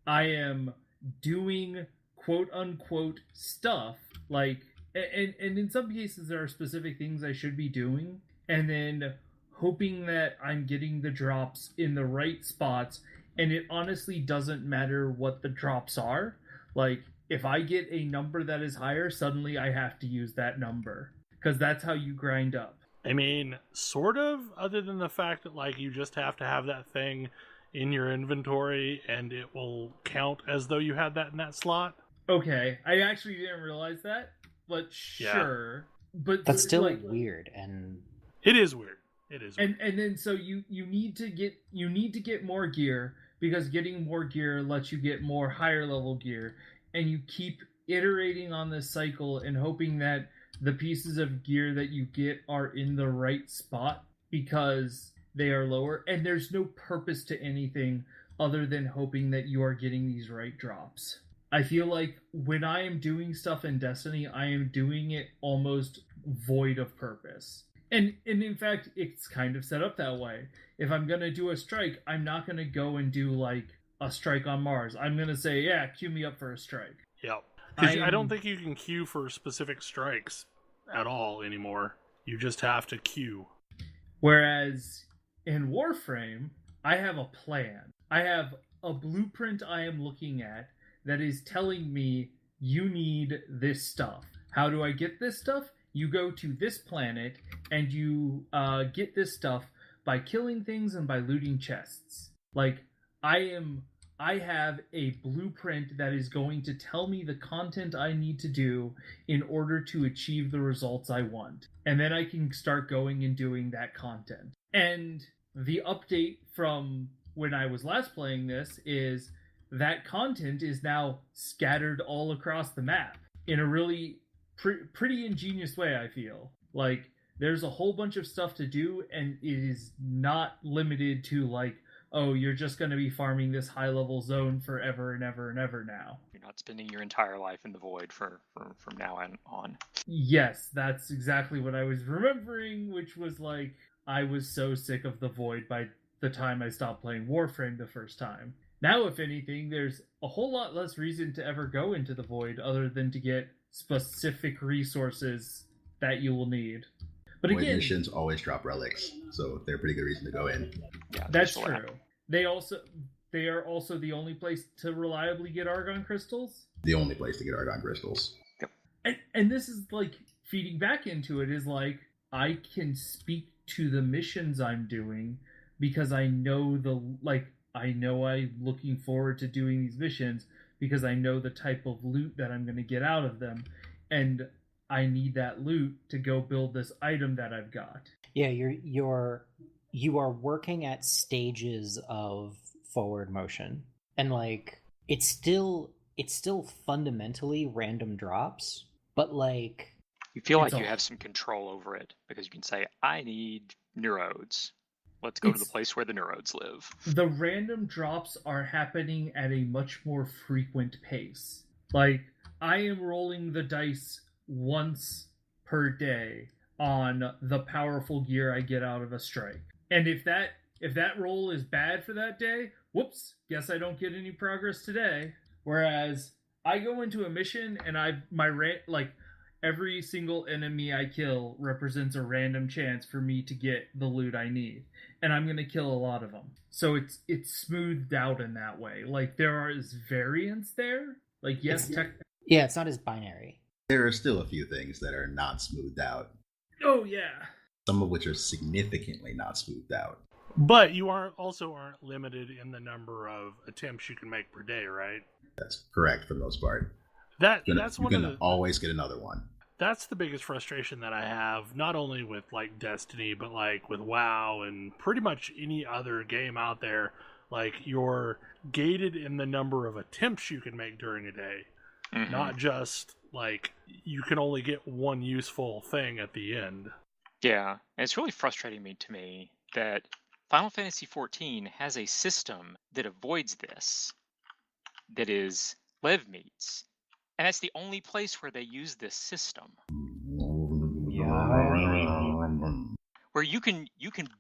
I am doing quote-unquote stuff, and in some cases there are specific things I should be doing, and then hoping that I'm getting the drops in the right spots, and it honestly doesn't matter what the drops are. Like, if I get a number that is higher, suddenly I have to use that number. Because that's how you grind up. I mean, sort of, other than the fact that, like, you just have to have that thing in your inventory and it will count as though you had that in that slot. Okay, I actually didn't realize that, but sure. But that's still like, weird, and it is weird. It is weird. And then so you need to get more gear, because getting more gear lets you get more higher level gear, and you keep iterating on this cycle and hoping that the pieces of gear that you get are in the right spot because they are lower, and there's no purpose to anything other than hoping that you are getting these right drops. I feel like when I am doing stuff in Destiny, I am doing it almost void of purpose. And in fact, it's kind of set up that way. If I'm going to do a strike, I'm not going to go and do like a strike on Mars. I'm going to say, yeah, queue me up for a strike. Yep. Because I don't think you can queue for specific strikes at all anymore. You just have to queue. Whereas in Warframe, I have a plan. I have a blueprint I am looking at that is telling me you need this stuff. How do I get this stuff? You go to this planet and you get this stuff by killing things and by looting chests. Like, I have a blueprint that is going to tell me the content I need to do in order to achieve the results I want. And then I can start going and doing that content. And the update from when I was last playing this is that content is now scattered all across the map in a really pretty ingenious way, I feel. Like, there's a whole bunch of stuff to do, and it is not limited to, like, oh, you're just going to be farming this high-level zone forever and ever and ever now. You're not spending your entire life in the void from now on. Yes, that's exactly what I was remembering, which was like, I was so sick of the void by the time I stopped playing Warframe the first time. Now, if anything, there's a whole lot less reason to ever go into the void other than to get specific resources that you will need. But void again, missions always drop relics, so they're a pretty good reason to go in. Yeah, that's true. They are also the only place to reliably get Argon crystals. The only place to get Argon crystals. Yep. And this is like feeding back into it is like, I can speak to the missions I'm doing because I know I'm looking forward to doing these missions because I know the type of loot that I'm going to get out of them, and I need that loot to go build this item that I've got. Yeah, you are working at stages of forward motion, and like it's still fundamentally random drops, but like you feel like you have some control over it because you can say, I need neurodes. Let's go to the place where the neurodes live. The random drops are happening at a much more frequent pace. Like, I am rolling the dice once per day on the powerful gear I get out of a strike. And if that roll is bad for that day, whoops, guess I don't get any progress today. Whereas I go into a mission and every single enemy I kill represents a random chance for me to get the loot I need. And I'm going to kill a lot of them. So it's smoothed out in that way. Like, there is variance there. Like, yes, yeah, it's not as binary. There are still a few things that are not smoothed out. Oh, yeah. Some of which are significantly not smoothed out. But you aren't limited in the number of attempts you can make per day, right? That's correct for the most part. That's one of the... always get another one. That's the biggest frustration that I have, not only with like Destiny, but like with WoW and pretty much any other game out there. Like, you're gated in the number of attempts you can make during a day, not just like you can only get one useful thing at the end. Yeah, and it's really frustrating to me that Final Fantasy XIV has a system that avoids this, that is Lev Meets. And that's the only place where they use this system. Where you can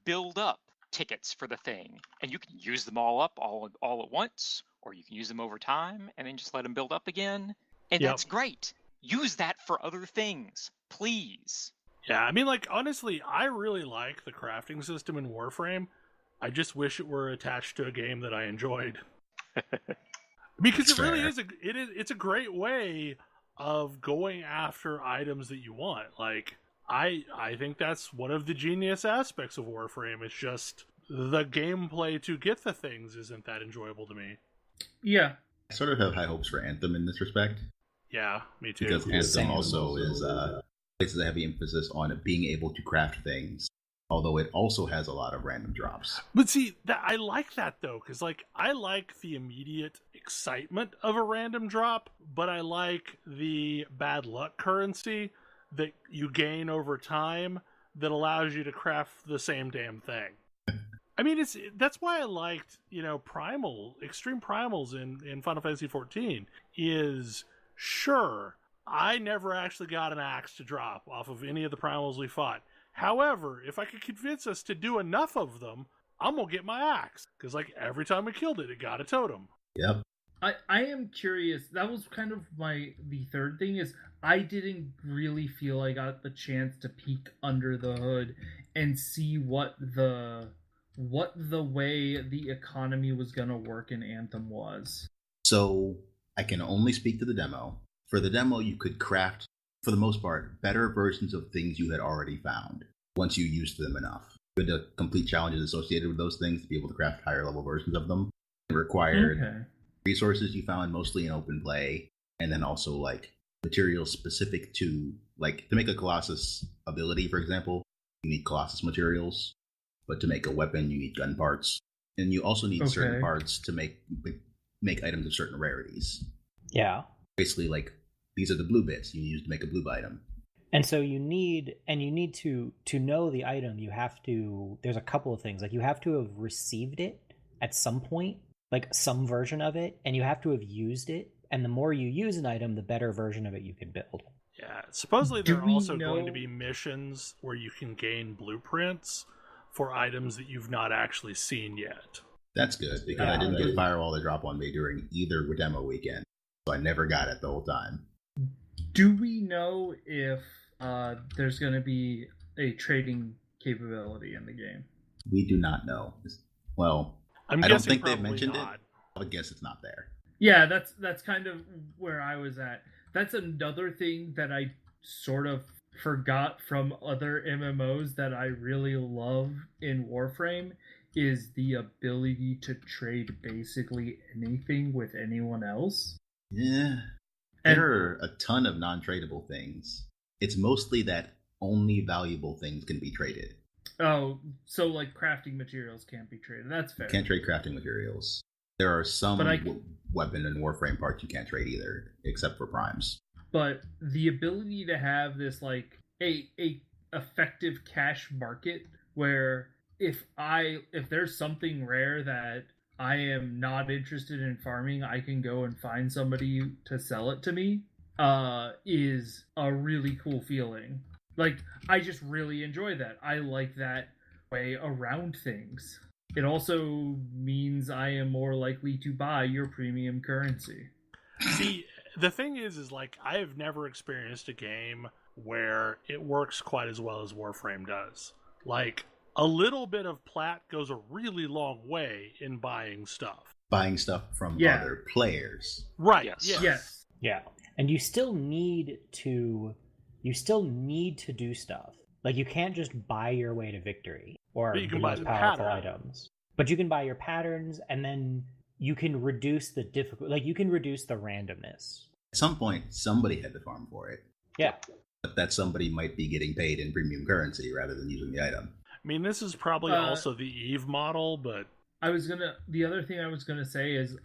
build up tickets for the thing, and you can use them all up all at once, or you can use them over time and then just let them build up again. And that's great. Use that for other things, please. Yeah, I mean, like, honestly, I really like the crafting system in Warframe. I just wish it were attached to a game that I enjoyed. Because That's it really fair. it's a great way of going after items that you want. Like I think that's one of the genius aspects of Warframe. It's just the gameplay to get the things isn't that enjoyable to me. Yeah. I sort of have high hopes for Anthem in this respect. Yeah, me too. Because Yeah, Anthem same. also is places a heavy emphasis on being able to craft things, although it also has a lot of random drops. But see, I like that though, because like I like the immediate excitement of a random drop, but I like the bad luck currency that you gain over time that allows you to craft the same damn thing. I mean, that's why I liked, Extreme Primals in Final Fantasy XIV is, sure, I never actually got an axe to drop off of any of the primals we fought. However, if I could convince us to do enough of them, I'm going to get my axe. Because, like, every time we killed it, it got a totem. Yep. I am curious. That was kind of the third thing is I didn't really feel I got the chance to peek under the hood and see what the way the economy was going to work in Anthem was. So I can only speak to the demo. For the demo, you could craft, for the most part, better versions of things you had already found once you used them enough. You had to complete challenges associated with those things to be able to craft higher level versions of them. It required resources you found mostly in open play, and then also like materials specific to, like, to make a Colossus ability, for example, you need Colossus materials, but to make a weapon, you need gun parts, and you also need certain parts to make items of certain rarities. Yeah. Basically, like, these are the blue bits you use to make a blue item. And so you need to know the item, there's a couple of things. Like, you have to have received it at some point, like some version of it, and you have to have used it. And the more you use an item, the better version of it you can build. Yeah. Supposedly there are also going to be missions where you can gain blueprints for items that you've not actually seen yet. That's good, because I didn't get Firewall to drop on me during either demo weekend, so I never got it the whole time. Do we know if there's going to be a trading capability in the game? We do not know. Well, I don't think they've mentioned it. I would guess it's not there. Yeah, that's kind of where I was at. That's another thing that I sort of forgot from other MMOs that I really love in Warframe is the ability to trade basically anything with anyone else. Yeah. There are a ton of non-tradable things. It's mostly that only valuable things can be traded. Oh, so like crafting materials can't be traded. That's fair. Can't trade crafting materials. There are some weapon and Warframe parts you can't trade either, except for primes. But the ability to have this like a effective cash market where if there's something rare that I am not interested in farming, I can go and find somebody to sell it to me, is a really cool feeling. Like, I just really enjoy that. I like that way around things. It also means I am more likely to buy your premium currency. See, the thing is like, I have never experienced a game where it works quite as well as Warframe does. Like, a little bit of plat goes a really long way in buying stuff. Buying stuff from other players. Right. Yes. Yeah. And you still need to do stuff. Like, you can't just buy your way to victory or but you can the buy most the powerful pattern. items. But you can buy your patterns, and then you can reduce the difficult. Like, you can reduce the randomness. At some point, somebody had to farm for it. Yeah. But that somebody might be getting paid in premium currency rather than using the item. I mean, this is probably also the EVE model, but the other thing I was gonna say is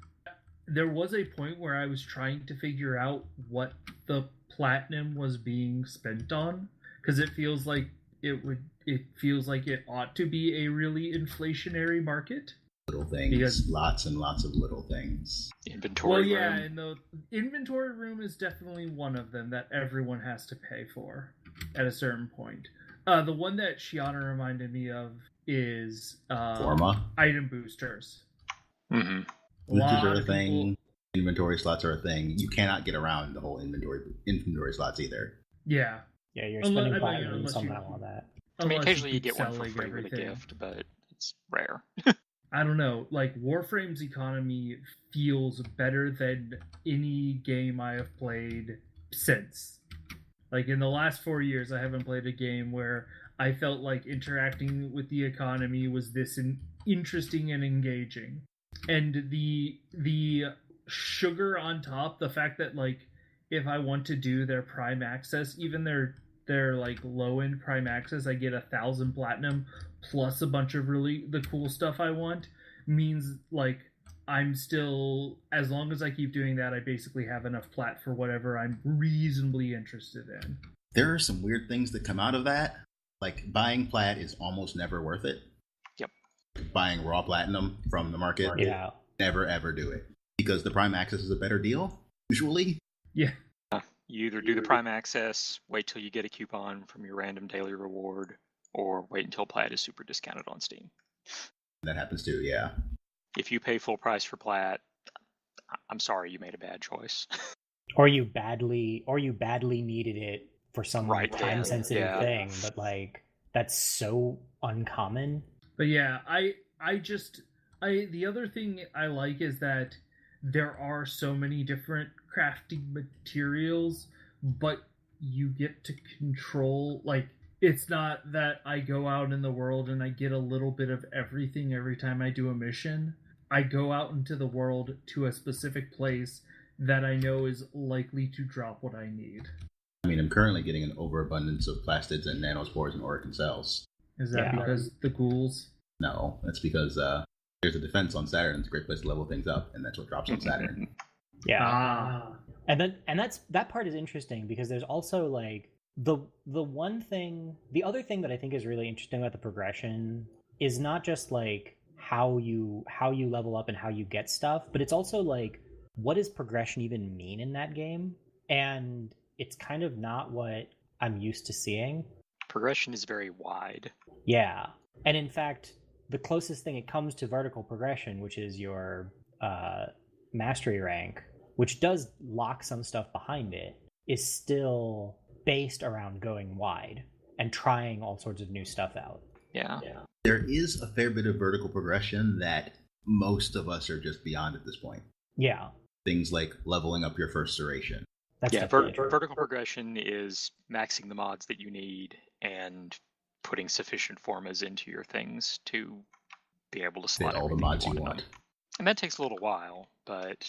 there was a point where I was trying to figure out what the platinum was being spent on, because it feels like it ought to be a really inflationary market. Little things, lots and lots of little things. Inventory room. And the inventory room is definitely one of them that everyone has to pay for at a certain point. The one that Shiana reminded me of is Forma. Item boosters. Mm-hmm. Boosters are a thing. Inventory slots are a thing. You cannot get around the whole inventory slots either. Yeah. Yeah, you're spending platinum somehow on that. I mean, occasionally you get one for free with a gift, but it's rare. I don't know, like Warframe's economy feels better than any game I have played since. Like in the last 4 years, I haven't played a game where I felt like interacting with the economy was this interesting and engaging. And the sugar on top, the fact that like if I want to do their Prime Access, even their like low end Prime Access, I get 1,000 platinum plus a bunch of really the cool stuff I want, means like I'm still, as long as I keep doing that, I basically have enough plat for whatever I'm reasonably interested in. There are some weird things that come out of that. Like buying plat is almost never worth it. Yep. Buying raw platinum from the market, never ever do it. Because the Prime Access is a better deal, usually. Yeah. You either do the Prime Access, wait till you get a coupon from your random daily reward, or wait until plat is super discounted on Steam. That happens too, yeah. If you pay full price for plat, I'm sorry, you made a bad choice. or you badly needed it for some time sensitive thing, but like that's so uncommon. But yeah, the other thing I like is that there are so many different crafting materials, but you get to control, like, it's not that I go out in the world and I get a little bit of everything every time I do a mission. I go out into the world to a specific place that I know is likely to drop what I need. I mean, I'm currently getting an overabundance of plastids and nanospores and Oracle cells. Is that because the ghouls? No, that's because there's a defense on Saturn. It's a great place to level things up, and that's what drops on Saturn. And that part is interesting because there's also like the other thing that I think is really interesting about the progression is not just like how you level up and how you get stuff, but it's also like, what does progression even mean in that game? And it's kind of not what I'm used to seeing. Progression is very wide. Yeah. And in fact, the closest thing it comes to vertical progression, which is your mastery rank, which does lock some stuff behind it, is still based around going wide and trying all sorts of new stuff out. Yeah. There is a fair bit of vertical progression that most of us are just beyond at this point. Yeah. Things like leveling up your first Serration. Vertical progression is maxing the mods that you need and putting sufficient formas into your things to be able to slot all the mods you want. And that takes a little while, but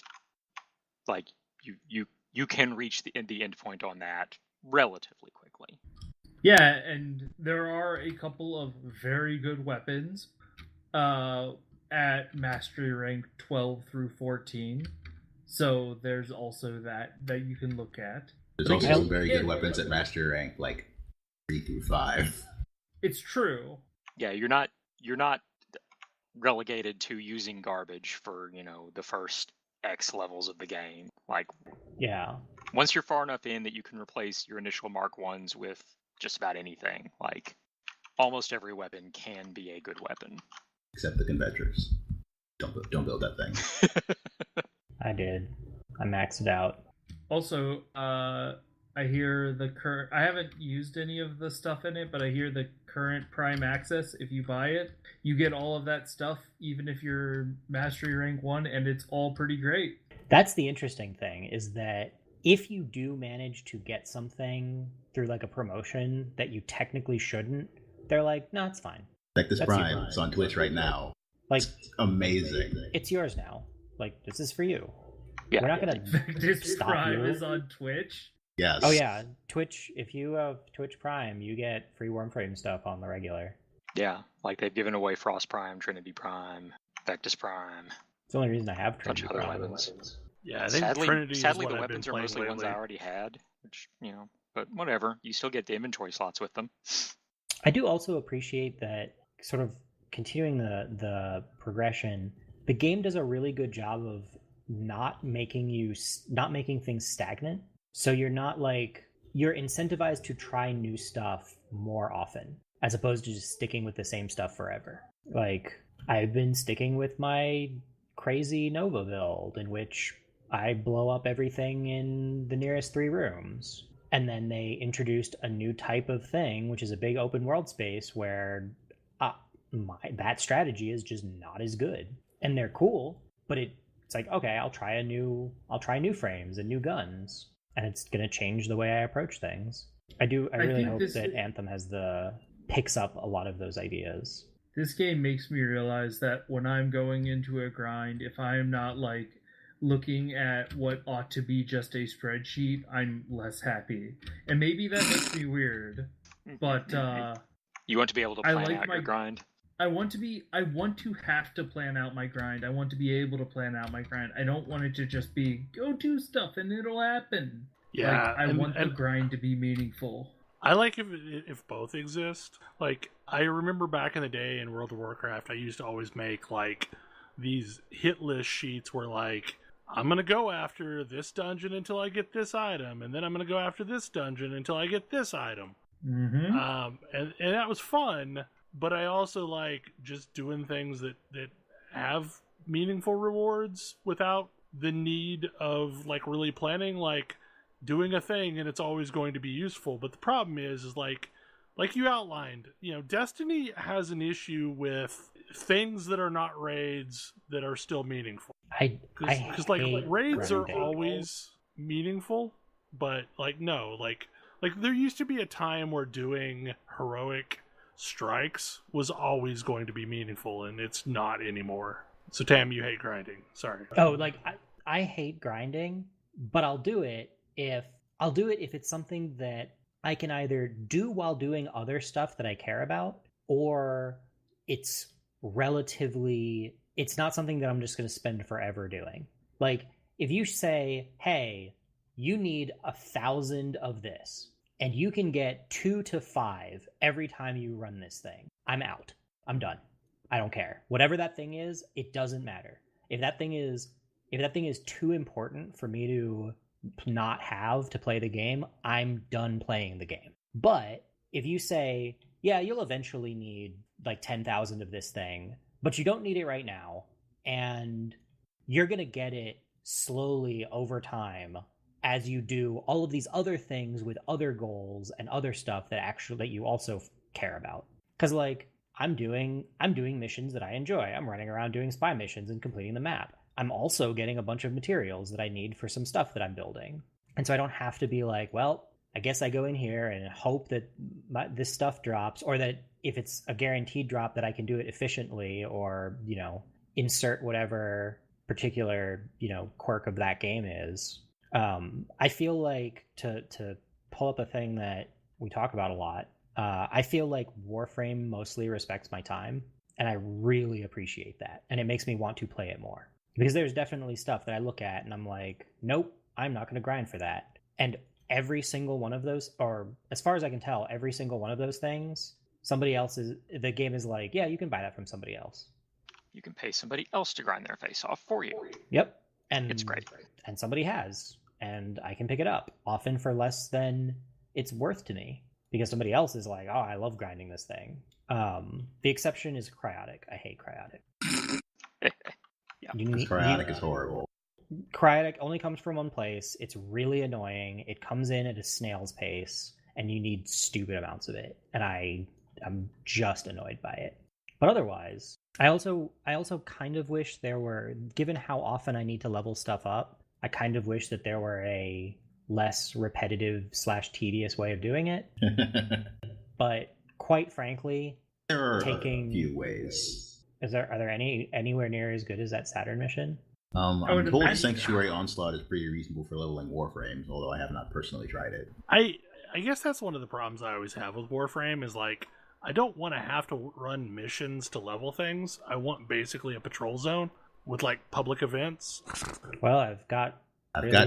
like you can reach the end point on that relatively quickly. Yeah, and there are a couple of very good weapons at mastery rank 12 through 14. So there's also that you can look at. There's also some very good weapons at mastery rank, like 3 through 5. It's true. Yeah, you're not relegated to using garbage for, the first X levels of the game. Like, yeah. Once you're far enough in that you can replace your initial Mark 1s with just about anything. Like, almost every weapon can be a good weapon. Except the Conventures. Don't build that thing. I did. I maxed it out. Also, I hear I haven't used any of the stuff in it, but I hear the current Prime Access, if you buy it, you get all of that stuff, even if you're Mastery Rank 1, and it's all pretty great. That's the interesting thing, is that if you do manage to get something through like a promotion that you technically shouldn't, they're like, no, it's fine. Like this Prime, it's on Twitch right now. Like, it's amazing. It's yours now. Like, this is for you. Yeah. We're not going to stop Prime you. is on Twitch? Yes. Oh yeah, Twitch. If you have Twitch Prime, you get free Wormframe stuff on the regular. Yeah, like they've given away Frost Prime, Trinity Prime, Vectus Prime. It's the only reason I have Trinity Bunch of Prime. other weapons. Yeah, I think sadly the I've weapons are mostly ones I already had, which but whatever. You still get the inventory slots with them. I do also appreciate that, sort of continuing the progression. The game does a really good job of not making things stagnant. So you're incentivized to try new stuff more often, as opposed to just sticking with the same stuff forever. Like, I've been sticking with my crazy Nova build, in which I blow up everything in the nearest 3 rooms. And then they introduced a new type of thing, which is a big open world space where that strategy is just not as good. And they're cool, but it's like, okay, I'll try new frames and new guns, and it's gonna change the way I approach things. I really hope that Anthem picks up a lot of those ideas. This game makes me realize that when I'm going into a grind, if I am not like looking at what ought to be just a spreadsheet, I'm less happy. And maybe that makes me weird, but you want to be able to plan out your grind. I want to have to plan out my grind. I want to be able to plan out my grind. I don't want it to just be go do stuff and it'll happen. Yeah, I want the grind to be meaningful. I like if both exist. Like, I remember back in the day in World of Warcraft, I used to always make like these hit list sheets where like, I'm going to go after this dungeon until I get this item, and then I'm going to go after this dungeon until I get this item. Mm-hmm. And that was fun, but I also like just doing things that have meaningful rewards without the need of like really planning, like doing a thing and it's always going to be useful. But the problem is like you outlined, Destiny has an issue with things that are not raids that are still meaningful. Because like raids are always meaningful, but like no, like there used to be a time where doing heroic strikes was always going to be meaningful, and it's not anymore. So Tam, you hate grinding. Sorry. Oh, like I hate grinding, but I'll do it if it's something that I can either do while doing other stuff that I care about, or it's not something that I'm just going to spend forever doing. Like, if you say, hey, you need 1,000 of this, and you can get 2 to 5 every time you run this thing, I'm out. I'm done. I don't care. Whatever that thing is, it doesn't matter. If that thing is too important for me to not have to play the game, I'm done playing the game. But if you say, yeah, you'll eventually need like 10,000 of this thing, but you don't need it right now, and you're going to get it slowly over time as you do all of these other things with other goals and other stuff that you also care about. Because like I'm doing missions that I enjoy. I'm running around doing spy missions and completing the map. I'm also getting a bunch of materials that I need for some stuff that I'm building. And so I don't have to be like, well, I guess I go in here and hope that this stuff drops, or that if it's a guaranteed drop that I can do it efficiently, or, insert whatever particular, quirk of that game is. I feel like to pull up a thing that we talk about a lot, I feel like Warframe mostly respects my time, and I really appreciate that. And it makes me want to play it more. Because there's definitely stuff that I look at and I'm like, nope, I'm not going to grind for that. And every single one of those, or as far as I can tell, every single one of those things, the game is like, yeah, you can buy that from somebody else. You can pay somebody else to grind their face off for you. Yep. And it's great. And somebody has. And I can pick it up, often for less than it's worth to me. Because somebody else is like, oh, I love grinding this thing. The exception is Cryotic. I hate Cryotic. Yeah. Cryotic is horrible. Cryotic only comes from one place. It's really annoying. It comes in at a snail's pace, and you need stupid amounts of it. And I'm just annoyed by it. But otherwise, I also kind of wish there were, given how often I need to level stuff up, I kind of wish that there were a less repetitive / tedious way of doing it. But quite frankly, there are a few ways. Are there anywhere near as good as that Saturn mission? I'm told Sanctuary Onslaught is pretty reasonable for leveling Warframes, although I have not personally tried it. I guess that's one of the problems I always have with Warframe is like, I don't want to have to run missions to level things. I want basically a patrol zone with like public events. Well, I've got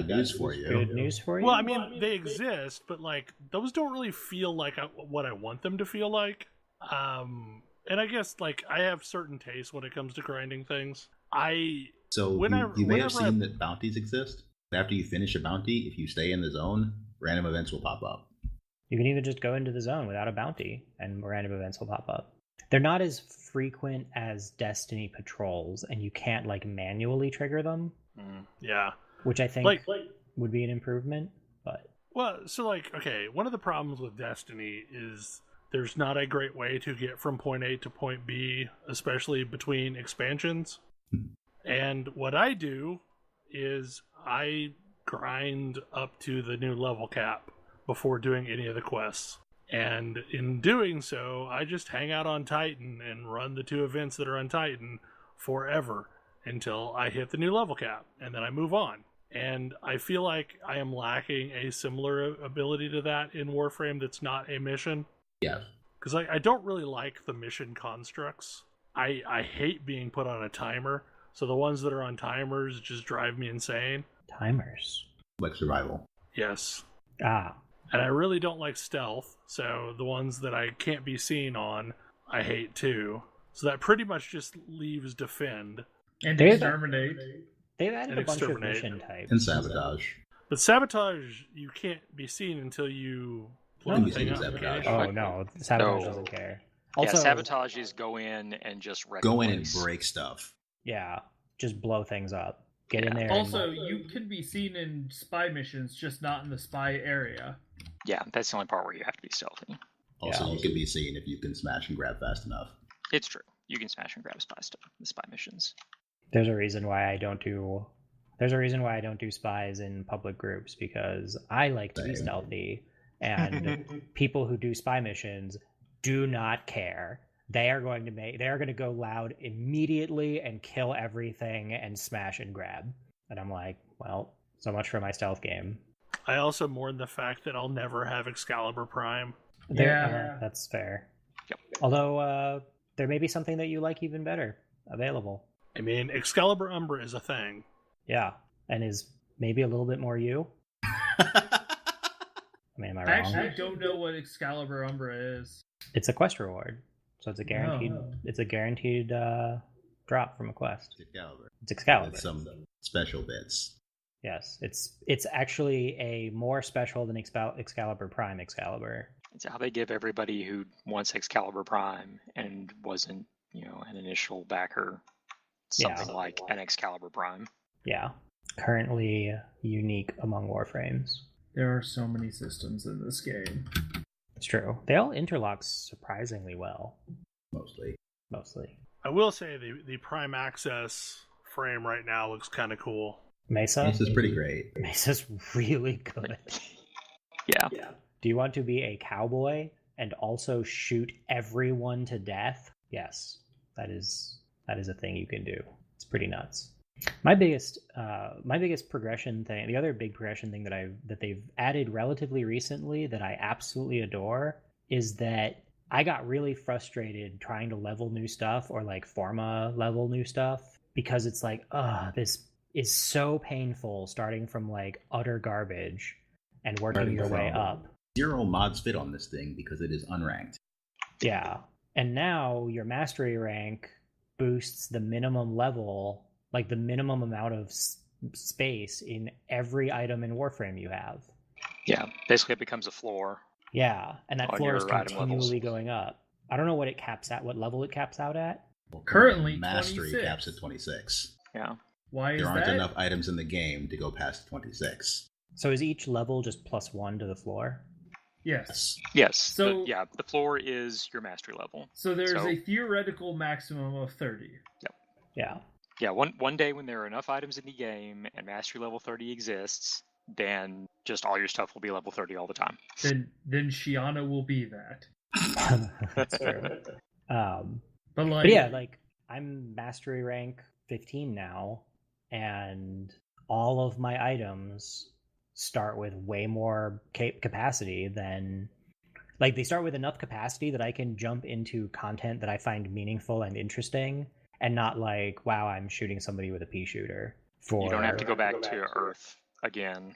news for you. Good news for you. Well, I mean, they exist, but like those don't really feel like what I want them to feel like. And I guess like I have certain tastes when it comes to grinding things. You may have seen that bounties exist. After you finish a bounty, if you stay in the zone, random events will pop up. You can even just go into the zone without a bounty, and random events will pop up. They're not as frequent as Destiny patrols, and you can't like manually trigger them. Yeah, which I think would be an improvement. But so like, okay, one of the problems with Destiny is there's not a great way to get from point A to point B, especially between expansions. And what I do is I grind up to the new level cap before doing any of the quests. And in doing so, I just hang out on Titan and run the 2 events that are on Titan forever until I hit the new level cap, and then I move on. And I feel like I am lacking a similar ability to that in Warframe that's not a mission. Yeah. Because I don't really like the mission constructs. I hate being put on a timer, so the ones that are on timers just drive me insane. Timers? Like survival. Yes. Ah. And I really don't like stealth, so the ones that I can't be seen on, I hate too. So that pretty much just leaves defend. And exterminate. They've added And a bunch of exterminate. mission types. And sabotage. But sabotage, you can't be seen until you blow the thing up. Sabotage. Oh no, sabotage No. doesn't care. Yeah, Also, sabotage is go in and just wreck Go the in and place. break stuff. yeah, just blow things up. Get in Yeah. there. Also, you can be seen in spy missions, just not in the spy area. Yeah, that's the only part where you have to be stealthy. Also, Yeah. you can be seen if you can smash and grab fast enough. It's true. You can smash and grab spy stuff, the spy missions. There's a reason why I don't do. There's a reason why I don't do spies in public groups, because I like to be Same. stealthy, and people who do spy missions do not care. They are going to go loud immediately and kill everything and smash and grab. And I'm like, well, so much for my stealth game. I also mourn the fact that I'll never have Excalibur Prime. That's fair. Yep. Although there may be something that you like even better available. I mean, Excalibur Umbra is a thing. Yeah, and is maybe a little bit more you. I mean, am I I wrong? actually don't know what Excalibur Umbra is. It's a quest reward, so it's a guaranteed. No. It's a guaranteed drop from a quest. Excalibur. It's Excalibur. With some special bits. Yes, it's actually a more special than Excalibur Prime Excalibur. It's how they give everybody who wants Excalibur Prime and wasn't, an initial backer, something like an Excalibur Prime. Yeah, currently unique among Warframes. There are so many systems in this game. It's true. They all interlock surprisingly well. Mostly. I will say the Prime Access frame right now looks kind of cool. Mesa? This is pretty great. Mesa's really good. Yeah. Do you want to be a cowboy and also shoot everyone to death? Yes, that is a thing you can do. It's pretty nuts. My biggest progression thing, the other big progression thing that they've added relatively recently that I absolutely adore, is that I got really frustrated trying to level new stuff or like Forma level new stuff, because it's like, this is so painful starting from like utter garbage and working your way up. 0 mods fit on this thing because it is unranked. Yeah. And now your mastery rank boosts the minimum level, like the minimum amount of space in every item in Warframe you have. Yeah, basically it becomes a floor. Yeah, and that On floor is your item continually levels. going up. I don't know what it caps at, what level it caps out at. Well, Currently, Mastery 26. caps at 26. Yeah. Why is There aren't that? enough items in the game to go past 26. So is each level just +1 to the floor? Yes. Yes. So- the floor is your mastery level. So there's So- a theoretical maximum of 30. Yeah. Yeah, one day when there are enough items in the game and mastery level 30 exists, then just all your stuff will be level 30 all the time. Then Shiana will be that. That's true. But like, But yeah, like I'm mastery rank 15 now, and all of my items start with way more capacity than, like, they start with enough capacity that I can jump into content that I find meaningful and interesting, and not like, wow, I'm shooting somebody with a pea shooter. You don't have to go back to Earth again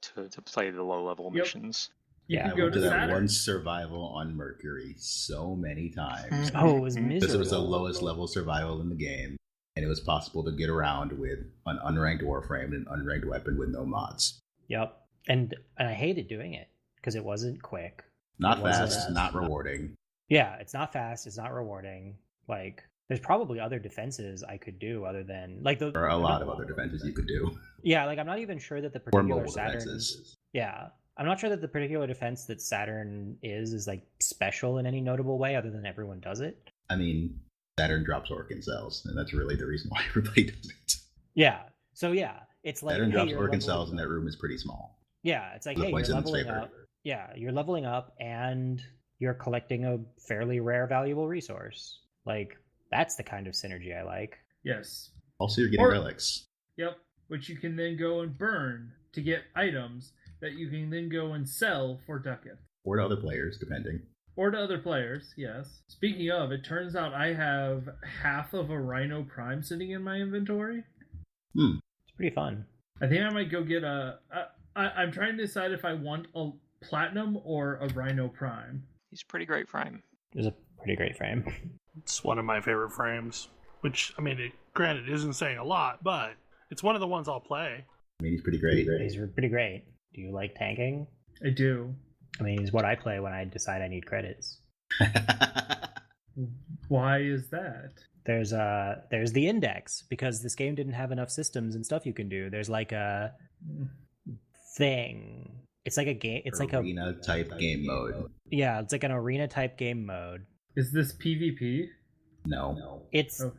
to play the low level Yep. missions. you Yeah, I can go went to to that Saturn. one survival on Mercury so many times. Oh, it was Mhm. miserable. Because it was the lowest level survival in the game, and it was possible to get around with an unranked Warframe and an unranked weapon with no mods. Yep. And I hated doing it because it wasn't quick. Not It wasn't- fast, not rewarding. Yeah, it's not fast, it's not rewarding. Like, there's probably other defenses I could do other than like There are a lot of other defenses you could do. Yeah, like I'm not even sure that the Or particular mobile Saturn. defenses. Yeah, I'm not sure that the particular defense that Saturn is like special in any notable way other than everyone does it. I mean, Saturn drops Orkin cells, and that's really the reason why everybody does it. Yeah. So yeah, it's like Saturn drops you're Orkin leveling cells, and up. that room is pretty small. Yeah, it's like, The hey, you're points in its leveling favor. up. Yeah, you're leveling up, and you're collecting a fairly rare, valuable resource. Like, that's the kind of synergy I like. Yes. Also, you're getting relics. Yep. Which you can then go and burn to get items that you can then go and sell for ducats. Or to other players, depending. Or to other players, yes. Speaking of, it turns out I have half of a Rhino Prime sitting in my inventory. It's pretty fun. I think I might go get I'm trying to decide if I want a Platinum or a Rhino Prime. He's a pretty great frame. It was a pretty great frame. It's one of my favorite frames. Which, I mean, granted, isn't saying a lot, but it's one of the ones I'll play. I mean, he's pretty great. These are pretty great. Do you like tanking? I do. I mean, it's what I play when I decide I need credits. Why is that? There's the index, because this game didn't have enough systems and stuff you can do. There's like a thing. It's like a game. It's like arena type game mode. Yeah, it's like an arena type game mode. Is this PvP? No. It's Okay.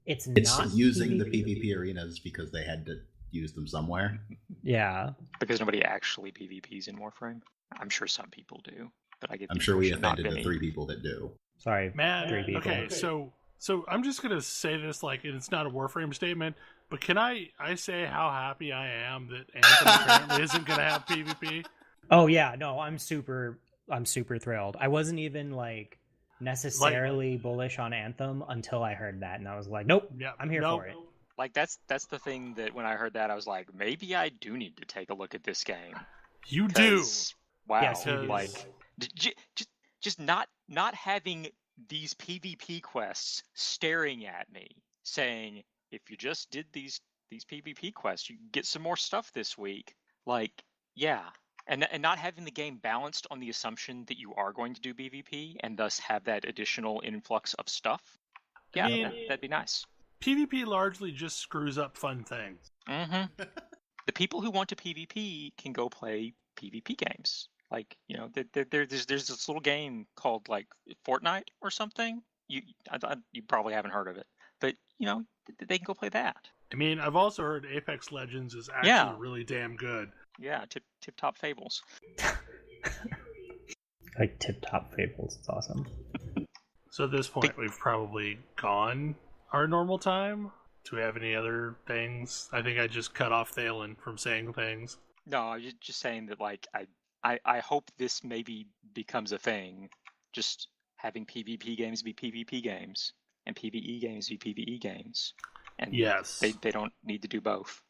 it's It's not using PvP. the PvP arenas because they had to use them somewhere. Yeah. Because nobody actually PvPs in Warframe. I'm sure some people do, but I get. I'm sure we impression not offended the many. 3 people that do. Sorry, Man, 3 people. okay, so I'm just gonna say this like it's not a Warframe statement, but can I say how happy I am that Anthem apparently isn't gonna have PvP? Oh yeah, no, I'm super thrilled. I wasn't even like necessarily bullish on Anthem until I heard that, and I was like, nope, Yeah, I'm here for it. Like that's the thing that when I heard that I was like, maybe I do need to take a look at this game. You do. 'Cause, wow, Yes, you do. like just not having these PvP quests staring at me saying, if you just did these PvP quests, you can get some more stuff this week. Like, yeah. And not having the game balanced on the assumption that you are going to do PvP and thus have that additional influx of stuff. Yeah, I mean, that'd be nice. PvP largely just screws up fun things. Mm-hmm. The people who want to PvP can go play PvP games. Like, you know, there's this little game called like Fortnite or something. You probably haven't heard of it, but you know, they can go play that. I mean, I've also heard Apex Legends is actually really damn good. Yeah, tip top fables. Like Tip Top Fables, it's awesome. So at this point, we've probably gone our normal time. Do we have any other things? I think I just cut off Thalen from saying things. No, I was just saying that like I hope this maybe becomes a thing. Just having PvP games be PvP games and PvE games be PvE games. And yes, they don't need to do both.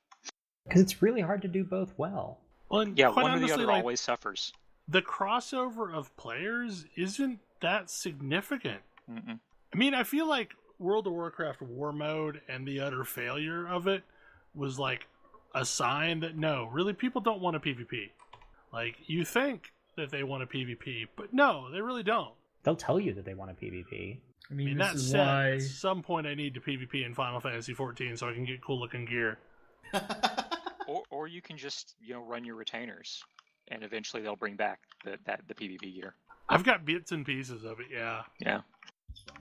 Because it's really hard to do both well. Well, and Yeah, quite one or honestly, the other like, always suffers. the crossover of players isn't that significant. Mm-mm. I mean, I feel like World of Warcraft War Mode and the utter failure of it was like a sign that no, really people don't want a PvP. Like, you think that they want a PvP, but no, they really don't. They'll tell you that they want a PvP. I mean, That this is said, why. at some point I need to PvP in Final Fantasy XIV so I can get cool looking gear. Or you can just, you know, run your retainers, and eventually they'll bring back the PvP gear. I've got bits and pieces of it, yeah. Yeah.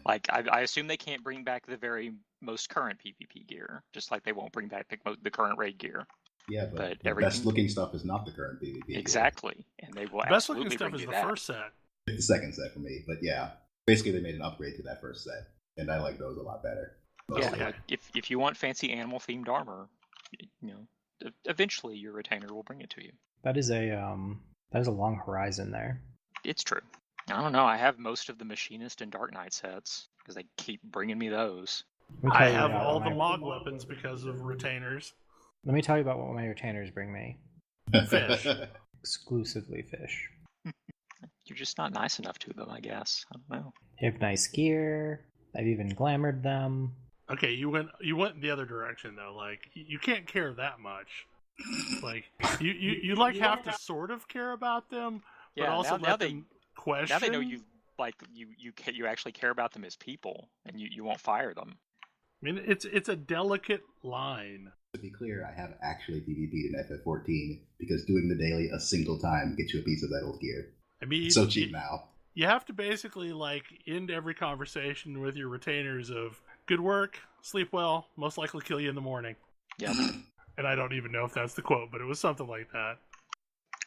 Like, I assume they can't bring back the very most current PvP gear, just like they won't bring back the current raid gear. Yeah, But but the everything- best looking stuff is not the current PvP. Exactly. And they will The best looking absolutely stuff bring is you the that. first set. It's the second set for me, but yeah. Basically, they made an upgrade to that first set, and I like those a lot better. Yeah, Mostly. like if you want fancy animal themed armor, you know, eventually your retainer will bring it to you. That is a long horizon there. It's true. I don't know. I have most of the Machinist and Dark Knight sets because they keep bringing me those. Let me I tell you have about all what the my- log weapons because of retainers. Let me tell you about what my retainers bring me. Fish. Exclusively fish. You're just not nice enough to them, I guess. I don't know. They have nice gear. I've even glamoured them. Okay, you went the other direction though. Like, you can't care that much. Like, you like have to sort of care about them, but Yeah, also now let they- them question. Now they know you actually care about them as people, and you won't fire them. I mean, it's a delicate line. To be clear, I have actually PvP'd in FF14 because doing the daily a single time gets you a piece of that old gear. I mean, it's so cheap now. You have to basically like end every conversation with your retainers of good work, sleep well, most likely kill you in the morning. Yeah. And I don't even know if that's the quote, but it was something like that.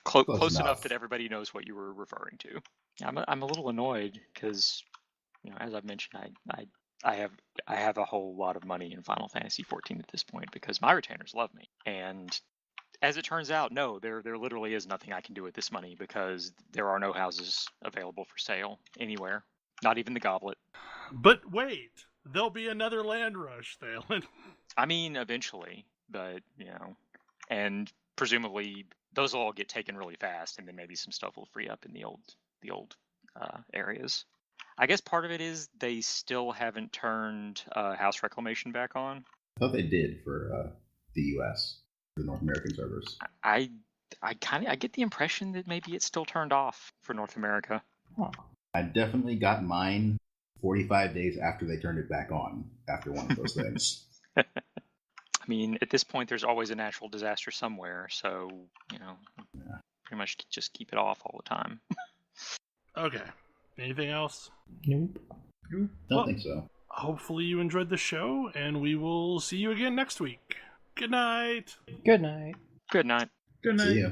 Close enough that everybody knows what you were referring to. I'm a little annoyed because, as I've mentioned, I have a whole lot of money in Final Fantasy XIV at this point because my retainers love me. And as it turns out, no, there literally is nothing I can do with this money because there are no houses available for sale anywhere, not even the Goblet. But wait, there'll be another land rush, Thalen. I mean, eventually, but and presumably those will all get taken really fast, and then maybe some stuff will free up in the old areas. I guess part of it is they still haven't turned house reclamation back on. I thought they did for the U.S. for the North American servers. I get the impression that maybe it's still turned off for North America. Huh. I definitely got mine 45 days after they turned it back on after one of those things. I mean, at this point, there's always a natural disaster somewhere, so pretty much just keep it off all the time. Okay. Anything else? Nope. Don't think so. Hopefully you enjoyed the show, and we will see you again next week. Good night. Good night. Good night. Good night. See ya.